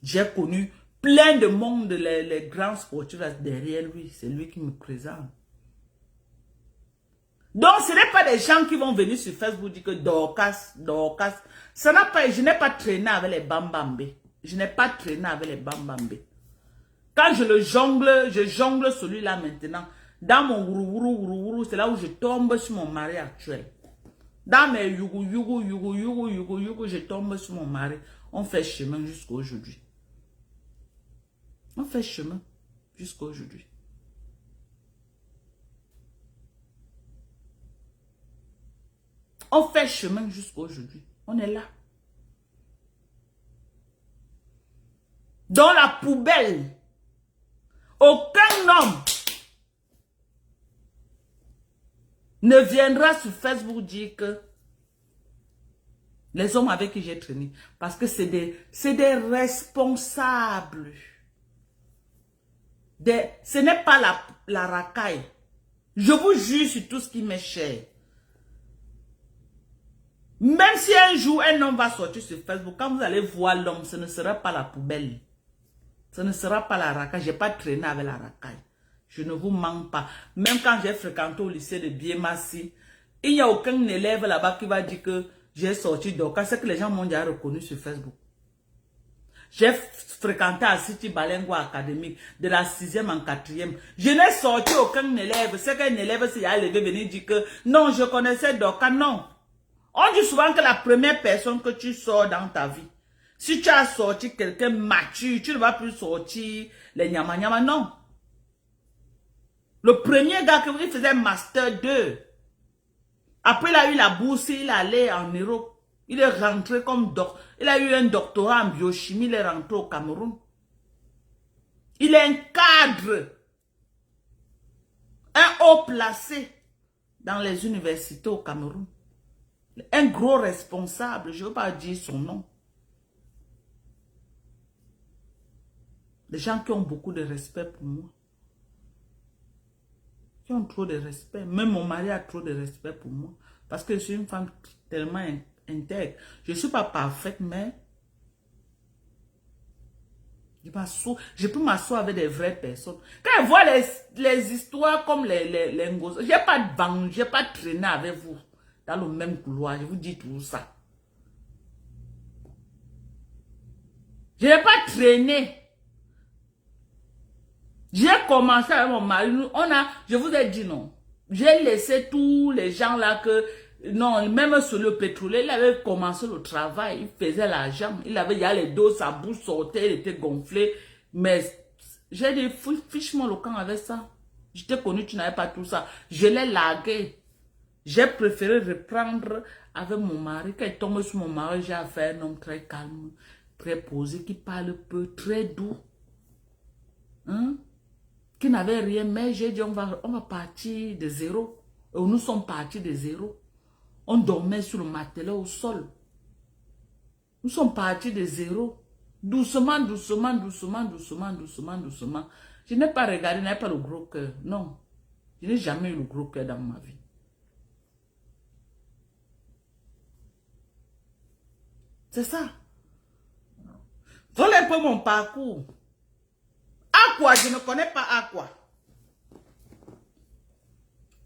J'ai connu plein de monde, les grands sportifs derrière lui. C'est lui qui me présente. Donc, ce n'est pas des gens qui vont venir sur Facebook dire que Dorcas. Ça n'a pas, je n'ai pas traîné avec les Bambambé. Je n'ai pas traîné avec les Bambambé. Quand je jongle celui-là maintenant. Dans mon wourou, c'est là où je tombe sur mon mari actuel. Dans mes yougou, je tombe sur mon mari. On fait chemin jusqu'à aujourd'hui. On fait chemin jusqu'à aujourd'hui. On fait chemin jusqu'à aujourd'hui. On est là. Dans la poubelle, aucun homme ne viendra sur Facebook dire que les hommes avec qui j'ai traîné, parce que c'est des responsables. Ce n'est pas la racaille. Je vous jure sur tout ce qui m'est cher. Même si un jour un homme va sortir sur Facebook, quand vous allez voir l'homme, ce ne sera pas la poubelle. Ce ne sera pas la racaille. Je n'ai pas traîné avec la racaille. Je ne vous mens pas. Même quand j'ai fréquenté au lycée de Biemassi, il n'y a aucun élève là-bas qui va dire que j'ai sorti d'Oka. C'est que les gens m'ont déjà reconnu sur Facebook. J'ai fréquenté à City Balengua Académique de la 6e en 4e. Je n'ai sorti aucun élève. C'est qu'un élève s'est levé venir dire que non, je connaissais d'Oka. Non. On dit souvent que la première personne que tu sors dans ta vie, si tu as sorti quelqu'un mature, tu ne vas plus sortir les nyama nyama, non. Le premier gars qui faisait Master 2, après il a eu la bourse, il est allé en Europe. Il est rentré comme docteur. Il a eu un doctorat en biochimie, il est rentré au Cameroun. Il est un cadre, un haut placé dans les universités au Cameroun. Un gros responsable, je ne veux pas dire son nom. Des gens qui ont beaucoup de respect pour moi. Qui ont trop de respect. Même mon mari a trop de respect pour moi. Parce que je suis une femme tellement intègre. Je ne suis pas parfaite, mais je peux m'asseoir avec des vraies personnes. Quand je vois les histoires comme les ngos, je n'ai pas de banque, je n'ai pas traîné avec vous dans le même couloir. Je vous dis tout ça. Je n'ai pas traîné. J'ai commencé avec mon mari. Je vous ai dit non. J'ai laissé tous les gens là que, non, même sur le pétrolier, il avait commencé le travail, il faisait l'argent, il y a les dos, sa bouche sortait, il était gonflé. Mais j'ai dit, fiche-moi le camp avec ça. Je t'ai connu, tu n'avais pas tout ça. Je l'ai largué. J'ai préféré reprendre avec mon mari. Quand il tombe sur mon mari, j'ai affaire à un homme très calme, très posé, qui parle peu, très doux. Hein? Qui n'avait rien, mais j'ai dit on va partir de zéro. Et nous sommes partis de zéro. On dormait sur le matelas au sol. Nous sommes partis de zéro. Doucement, doucement, doucement, doucement, doucement, doucement. Je n'ai pas regardé, je n'ai pas le gros cœur. Non. Je n'ai jamais eu le gros cœur dans ma vie. C'est ça. Voilà un peu mon parcours. Aqua, je ne connais pas Aqua.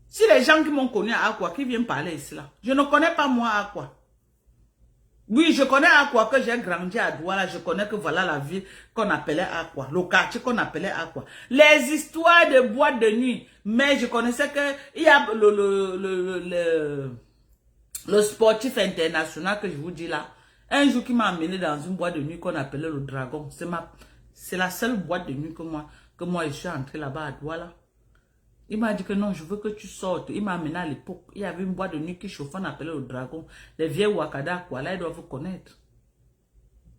Si les gens qui m'ont connu à Aqua, qui viennent parler ici là, je ne connais pas moi Aqua. Oui, je connais Aqua, que j'ai grandi à Douala, je connais que voilà la ville qu'on appelait Aqua, le quartier qu'on appelait Aqua. Les histoires de boîte de nuit, mais je connaissais que il y a le sportif international que je vous dis là. Un jour qui m'a amené dans une boîte de nuit qu'on appelait le Dragon. C'est la seule boîte de nuit que moi je suis entré là-bas à Douala. Il m'a dit que non, je veux que tu sortes. Il m'a amené à l'époque. Il y avait une boîte de nuit qui chauffait, on appelait le Dragon. Les vieilles Wakada, quoi. Là, elles doivent vous connaître.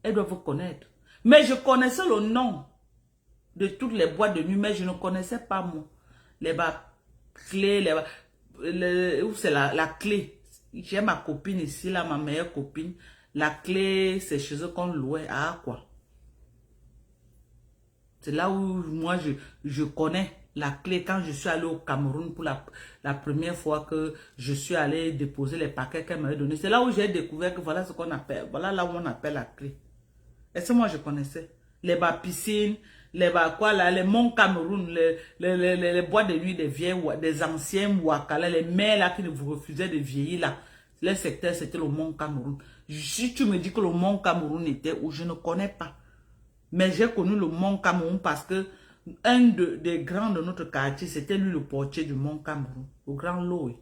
Elles doivent vous connaître. Mais je connaissais le nom de toutes les boîtes de nuit, mais je ne connaissais pas moi. Les clés, où c'est la clé. J'ai ma copine ici, là, ma meilleure copine. La clé, c'est chez eux qu'on louait. Ah, quoi. C'est là où moi, je connais la clé. Quand je suis allé au Cameroun pour la première fois que je suis allé déposer les paquets qu'elle m'avait donnés. C'est là où j'ai découvert que voilà ce qu'on appelle, voilà là où on appelle la clé. Et ça, moi, je connaissais. Les bas piscines, les bas quoi là, les monts Cameroun, les bois de nuit des vieilles, des anciens Ouakala, les mers là qui ne vous refusaient de vieillir là. Le secteur, c'était le mont Cameroun. Si tu me dis que le mont Cameroun était où, je ne connais pas. Mais j'ai connu le mont Cameroun parce que des grands de notre quartier, c'était lui le portier du mont Cameroun, le grand Loï.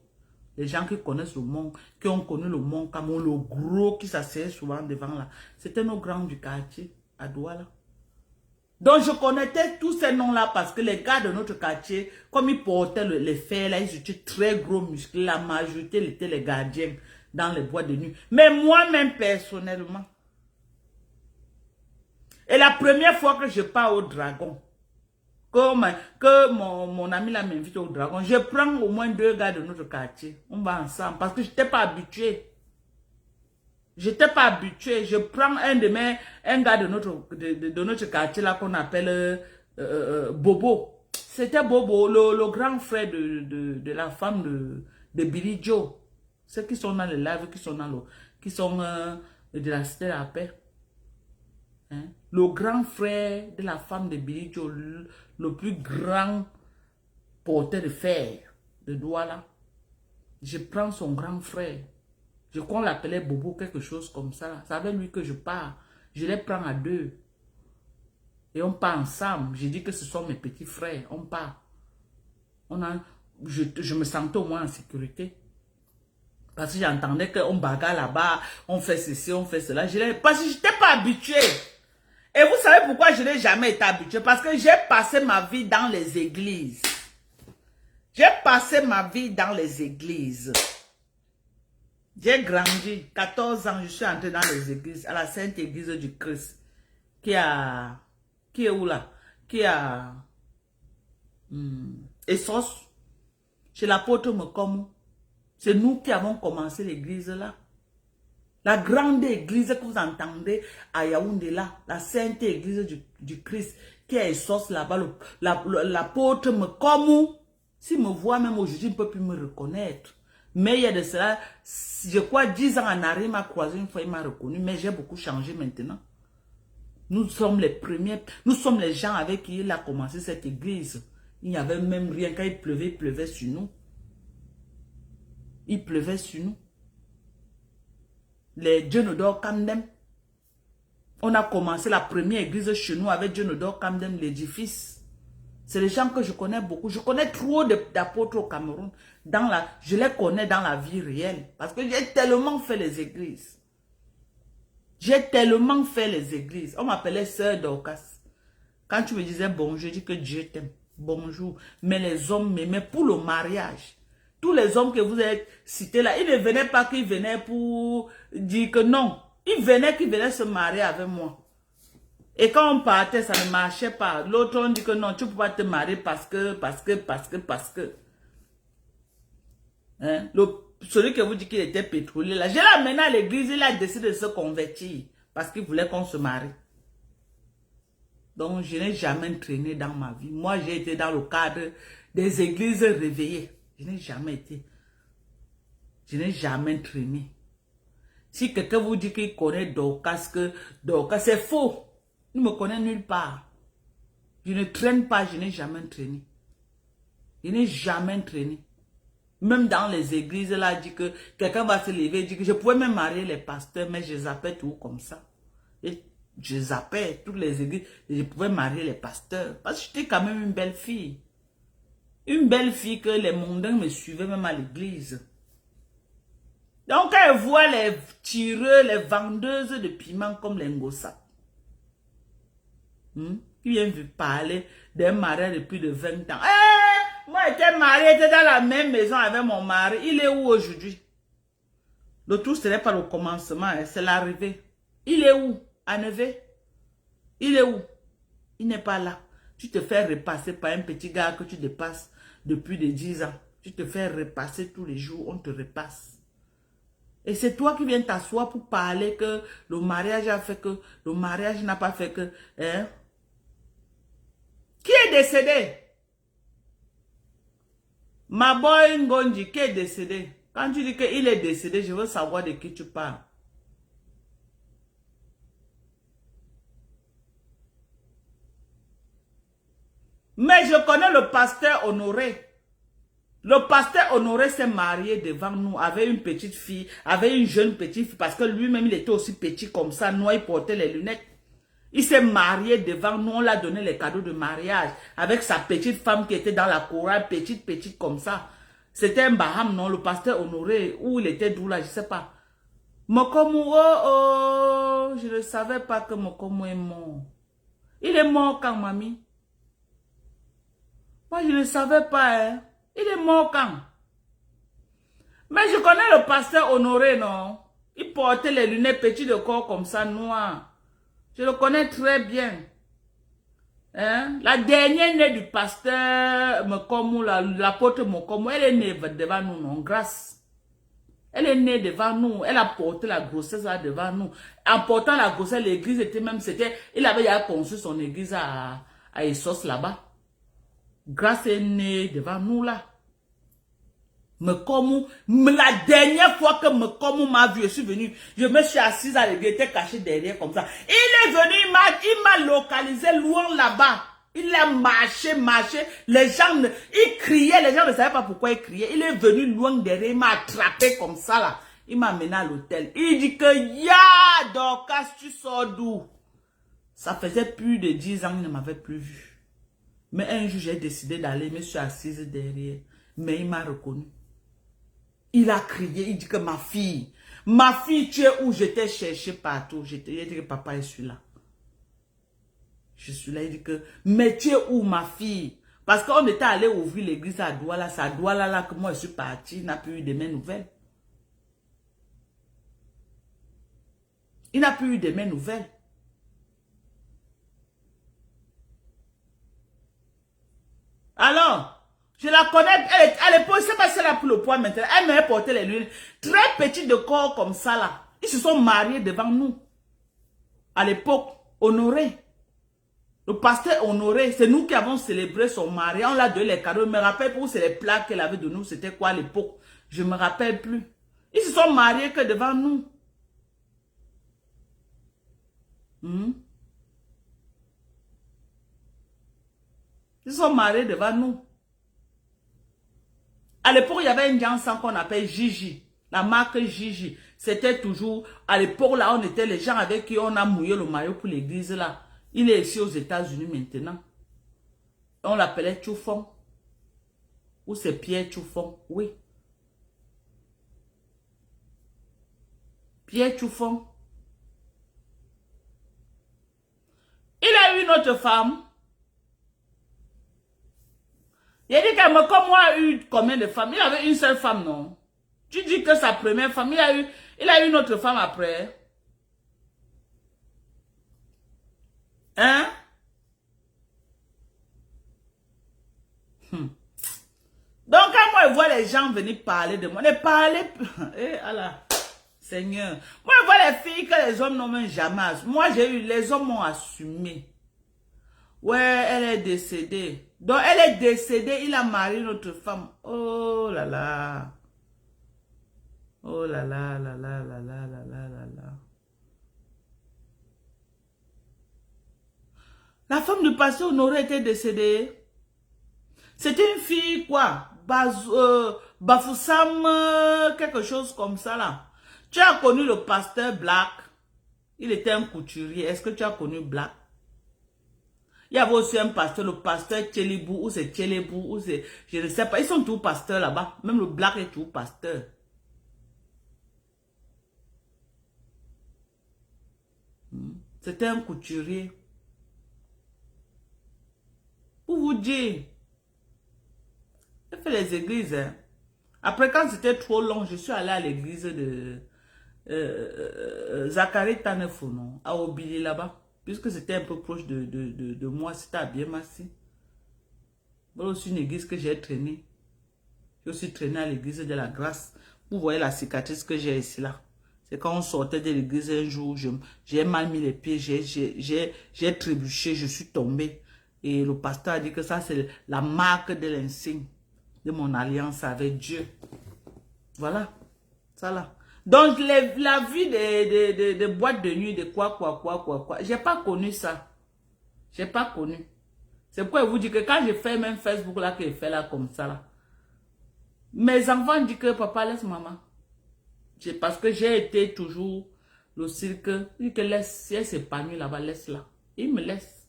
Les gens qui connaissent le mont, qui ont connu le mont Cameroun, le gros qui s'asseyait souvent devant là, c'était nos grands du quartier, à Douala. Donc je connaissais tous ces noms-là parce que les gars de notre quartier, comme ils portaient les fers là, ils étaient très gros musclés, la majorité étaient les gardiens dans les bois de nuit. Mais moi-même personnellement, et la première fois que je pars au Dragon, que mon ami là m'invite au Dragon, je prends au moins 2 gars de notre quartier. On va ensemble parce que je n'étais pas habitué. Je n'étais pas habitué. Je prends un gars de notre quartier là qu'on appelle Bobo. C'était Bobo, le grand frère de la femme de Billy Joe. Ceux qui sont dans le live, qui sont de la Cité de la Paix. Hein? Le grand frère de la femme de Billy Joe, le plus grand porteur de fer de Douala. Je prends son grand frère. Je crois qu'on l'appelait Bobo, quelque chose comme ça. C'est avec lui que je pars. Je les prends à 2. Et on part ensemble. J'ai dit que ce sont mes petits frères. On part. Je me sentais au moins en sécurité. Parce que j'entendais qu'on bagarre là-bas, on fait ceci, on fait cela. Parce que je n'étais pas habitué. Et vous savez pourquoi je n'ai jamais été habitué? Parce que j'ai passé ma vie dans les églises. J'ai passé ma vie dans les églises. J'ai grandi, 14 ans, je suis entré dans les églises, à la Sainte Église du Christ, qui est où là? Qui a Essos, chez l'apôtre Mekomu. C'est nous qui avons commencé l'église là. La grande église que vous entendez à Yaoundé là, la Sainte Église du Christ, qui est Essos là-bas, l'apôtre Mekomu. S'il me voit même aujourd'hui, il ne peut plus me reconnaître. Mais il y a de cela, je crois 10 ans en arrière, il m'a croisé une fois, il m'a reconnu, mais j'ai beaucoup changé maintenant. Nous sommes les premiers, nous sommes les gens avec qui il a commencé cette église. Il n'y avait même rien, quand il pleuvait sur nous. Il pleuvait sur nous. Les Djenodor Kamdem. On a commencé la première église chez nous avec Djenodor Kamdem, l'édifice. C'est les gens que je connais beaucoup. Je connais trop d'apôtres au Cameroun. Je les connais dans la vie réelle. Parce que j'ai tellement fait les églises. J'ai tellement fait les églises. On m'appelait Sœur Dorcas. Quand tu me disais bonjour, je dis que Dieu t'aime. Bonjour. Mais les hommes m'aimaient pour le mariage. Tous les hommes que vous avez cités là, ils ne venaient pas qu'ils venaient pour dire que non. Ils venaient se marier avec moi. Et quand on partait, ça ne marchait pas. L'autre, on dit que non, tu ne peux pas te marier parce que. Hein? Celui que vous dites qu'il était pétrolier, là, j'ai l'amené à l'église, il a décidé de se convertir parce qu'il voulait qu'on se marie. Donc, je n'ai jamais traîné dans ma vie. Moi, j'ai été dans le cadre des églises réveillées. Je n'ai jamais été. Je n'ai jamais traîné. Si quelqu'un vous dit qu'il connaît Dorcas, c'est faux. Il ne me connaît nulle part. Je ne traîne pas, je n'ai jamais traîné. Je n'ai jamais traîné. Même dans les églises, là, dit que quelqu'un va se lever et dit que je pouvais même marier les pasteurs, mais je zappais tout comme ça. Et je zappais toutes les églises et je pouvais marier les pasteurs. Parce que j'étais quand même une belle fille. Une belle fille que les mondains me suivaient même à l'église. Donc, quand elle voit les tireux, les vendeuses de piments comme les Ngossa, qui viennent parler d'un mariage de plus de 20 ans. Moi, j'étais mariée, j'étais dans la même maison avec mon mari. Il est où aujourd'hui? Le tout, ce n'est pas le commencement, c'est l'arrivée. Il est où? À Neve? Il est où? Il n'est pas là. Tu te fais repasser par un petit gars que tu dépasses depuis des 10 ans. Tu te fais repasser tous les jours, on te repasse. Et c'est toi qui viens t'asseoir pour parler que le mariage a fait que, le mariage n'a pas fait que, hein? Qui est décédé? Ma boy Ngonji, qui est décédé? Quand tu dis qu'il est décédé, je veux savoir de qui tu parles. Mais je connais le pasteur Honoré. Le pasteur Honoré s'est marié devant nous, avait une petite fille, avait une jeune petite fille, parce que lui-même, il était aussi petit comme ça, noir, il portait les lunettes. Il s'est marié devant nous, on l'a donné les cadeaux de mariage, avec sa petite femme qui était dans la chorale, petite comme ça. C'était un Baham, non, le pasteur Honoré, où il était d'où là, je ne sais pas. Mokomu, oh, je ne savais pas que Mokomu est mort. Il est mort quand, mamie? Moi, je ne savais pas, hein. Il est mort quand? Mais je connais le pasteur Honoré, non? Il portait les lunettes petits de corps comme ça, noirs. Je le connais très bien. Hein? La dernière née du pasteur Mokomu, l'apôtre Mokomu, elle est née devant nous, non? Grâce. Elle est née devant nous. Elle a porté la grossesse là devant nous. En portant la grossesse, l'église était même, il avait déjà conçu son église à Essos là-bas. Grâce est née devant nous là. Mokomu, la dernière fois que Mokomu m'a vu, je suis venu, je me suis assise à l'église, était caché derrière comme ça. Il est venu, il m'a localisé loin là-bas. Il a marché, les gens, il criait, les gens ne savaient pas pourquoi il criait. Il est venu loin derrière, il m'a attrapé comme ça là. Il m'a amené à l'hôtel. Il dit que, ya, Dorcas, tu sors d'où? Ça faisait plus de 10 ans qu'il ne m'avait plus vu. Mais un jour, j'ai décidé d'aller, je me suis assise derrière. Mais il m'a reconnu. Il a crié, il dit que ma fille, tu es où? Je t'ai cherché partout. Il dit que papa, je suis là. Je suis là, il dit que, mais tu es où ma fille? Parce qu'on était allé ouvrir l'église à Douala, c'est à Douala là que moi je suis parti, il n'a plus eu de mes nouvelles. Il n'a plus eu de mes nouvelles. Alors, je la connais, elle est posée, pas celle-là pour le poids maintenant. Elle m'a porté les lunettes. Très petite de corps comme ça là. Ils se sont mariés devant nous. À l'époque, Honoré. Le pasteur Honoré, c'est nous qui avons célébré son mariage. On l'a donné les cadeaux. Je me rappelle pour c'est les plats qu'elle avait de nous. C'était quoi à l'époque? Je ne me rappelle plus. Ils se sont mariés que devant nous. Ils se sont mariés devant nous. À l'époque, il y avait un Jansan qu'on appelle Gigi. La marque Gigi. C'était toujours, à l'époque là, on était les gens avec qui on a mouillé le maillot pour l'église là. Il est ici aux États-Unis maintenant. On l'appelait Choufon. Ou c'est Pierre Choufon, oui. Pierre Choufon. Il a eu une autre femme. Il a dit que comme moi a eu combien de femmes? Il avait une seule femme, non? Tu dis que sa première femme, il a eu une autre femme après. Hein? Donc quand moi je vois les gens venir parler de moi, ne parlez plus. Eh Allah, Seigneur. Moi je vois les filles que les hommes n'ont même jamais. Moi j'ai eu, les hommes m'ont assumé. Ouais, elle est décédée. Donc elle est décédée, il a marié notre femme. Oh là là. Oh là là là là là là là là là là. La femme du pasteur Honoré était décédée. C'était une fille quoi? Bafoussam, quelque chose comme ça là. Tu as connu le pasteur Black. Il était un couturier. Est-ce que tu as connu Black? Il y avait aussi un pasteur, le pasteur Tchelibou, ou c'est Tchelibou, ou c'est... Je ne sais pas. Ils sont tous pasteurs là-bas. Même le Black est tout pasteur. C'était un couturier. Pour vous dire, j'ai fait les églises. Hein. Après, quand c'était trop long, je suis allé à l'église de Zachary Tanefounon, à Obili là-bas. Puisque c'était un peu proche de moi, c'était à Biémassi. Voilà aussi une église que j'ai traînée. J'ai aussi traîné à l'église de la grâce. Vous voyez la cicatrice que j'ai ici là. C'est quand on sortait de l'église un jour, j'ai mal mis les pieds, j'ai trébuché, je suis tombé. Et le pasteur a dit que ça c'est la marque de l'insigne de mon alliance avec Dieu. Voilà, ça là. Donc la vie des boîtes de nuit, de quoi, j'ai pas connu ça. J'ai pas connu. C'est pourquoi je vous dis que quand je fais même Facebook là, que je fais là comme ça là, mes enfants disent que papa laisse maman. Parce que j'ai été toujours le cirque. Il te laisse, si elle s'épanouit là-bas, laisse-la. Il me laisse.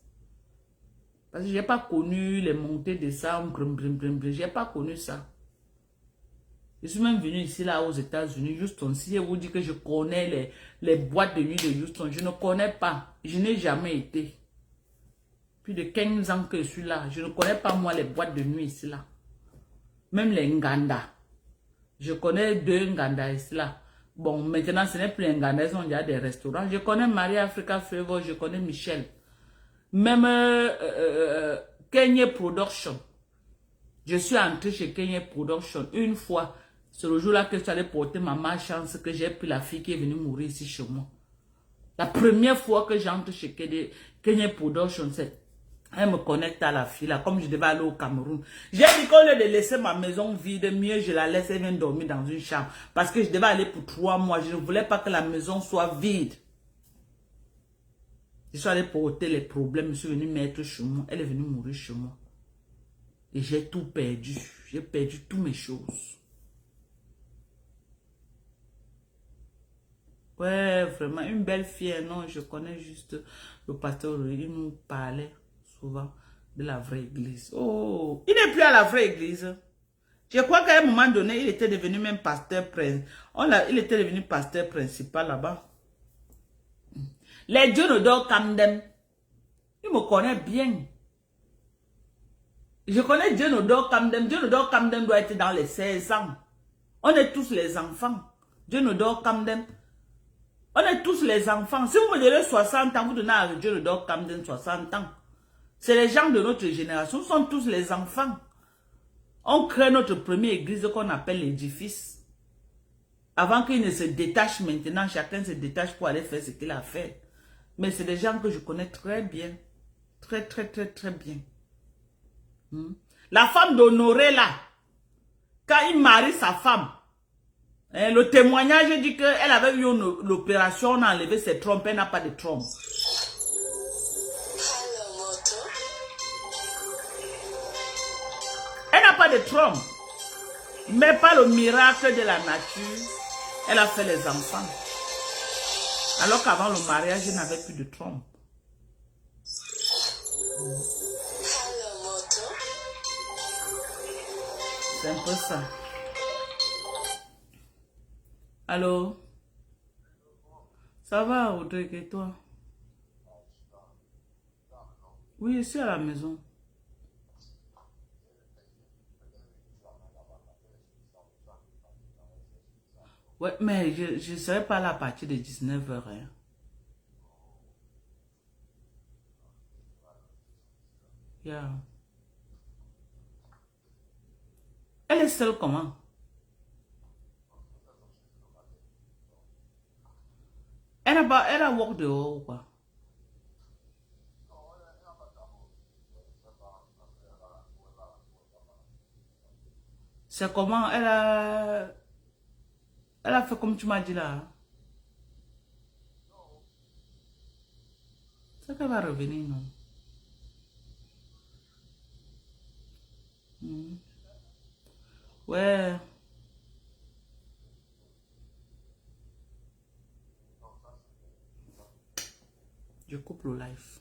Parce que j'ai pas connu les montées de ça, j'ai pas connu ça. Je suis même venu ici là aux États-Unis, Houston. Si je vous dis que je connais les boîtes de nuit de Houston, je ne connais pas. Je n'ai jamais été. Plus de 15 ans que je suis là. Je ne connais pas moi les boîtes de nuit ici là. Même les Nganda. Je connais 2 Nganda ici là. Bon, maintenant ce n'est plus un Nganda, ils ont déjà des restaurants. Je connais Marie Africa Flavor, je connais Michel. Même Kenya Production. Je suis entrée chez Kenya Production une fois. C'est le jour-là que je suis allée porter ma malchance que j'ai pris la fille qui est venue mourir ici chez moi. La première fois que j'entre chez Kenya Production, c'est... Elle me connecte à la fille là, comme je devais aller au Cameroun. J'ai dit qu'au lieu de laisser ma maison vide, mieux je la laisse, elle vient dormir dans une chambre. Parce que je devais aller pour 3 mois. Je ne voulais pas que la maison soit vide. Je suis allé porter les problèmes, je suis venu mettre chez moi. Elle est venue mourir chez moi. Et j'ai tout perdu. J'ai perdu toutes mes choses. Ouais, vraiment, une belle fille, non, je connais juste le pasteur, il nous parlait souvent de la vraie église. Oh, il n'est plus à la vraie église. Je crois qu'à un moment donné, il était devenu même pasteur il était devenu pasteur principal là-bas. Les Jonodor Camden, il me connaît bien. Je connais Jonodor Camden. Jonodor Camden doit être dans les 16 ans. On est tous les enfants. Jonodor Camden. On est tous les enfants. Si vous me donnez 60 ans, vous donnez à Jonodor Camden 60 ans. C'est les gens de notre génération. Nous sommes tous les enfants. On crée notre première église qu'on appelle l'édifice. Avant qu'il ne se détache maintenant, chacun se détache pour aller faire ce qu'il a fait. Mais c'est des gens que je connais très bien. Très, très, très, très bien. La femme d'Honoré là, quand il marie sa femme, le témoignage dit qu'elle avait eu l'opération, on a enlevé ses trompes, elle n'a pas de trompe. Elle n'a pas de trompe. Mais par le miracle de la nature, elle a fait les enfants. Alors qu'avant le mariage, elle n'avait plus de trompe. C'est un peu ça. Allô? Ça va, Audrey, et toi? Oui, je suis à la maison. Ouais, mais je ne serai pas là à partir de 19h. Hein. Yeah. Elle est seule comment? Elle a walk dehors ou quoi? C'est comment? Elle a fait comme tu m'as dit là. C'est qu'elle va revenir, non? Ouais. Je coupe le live.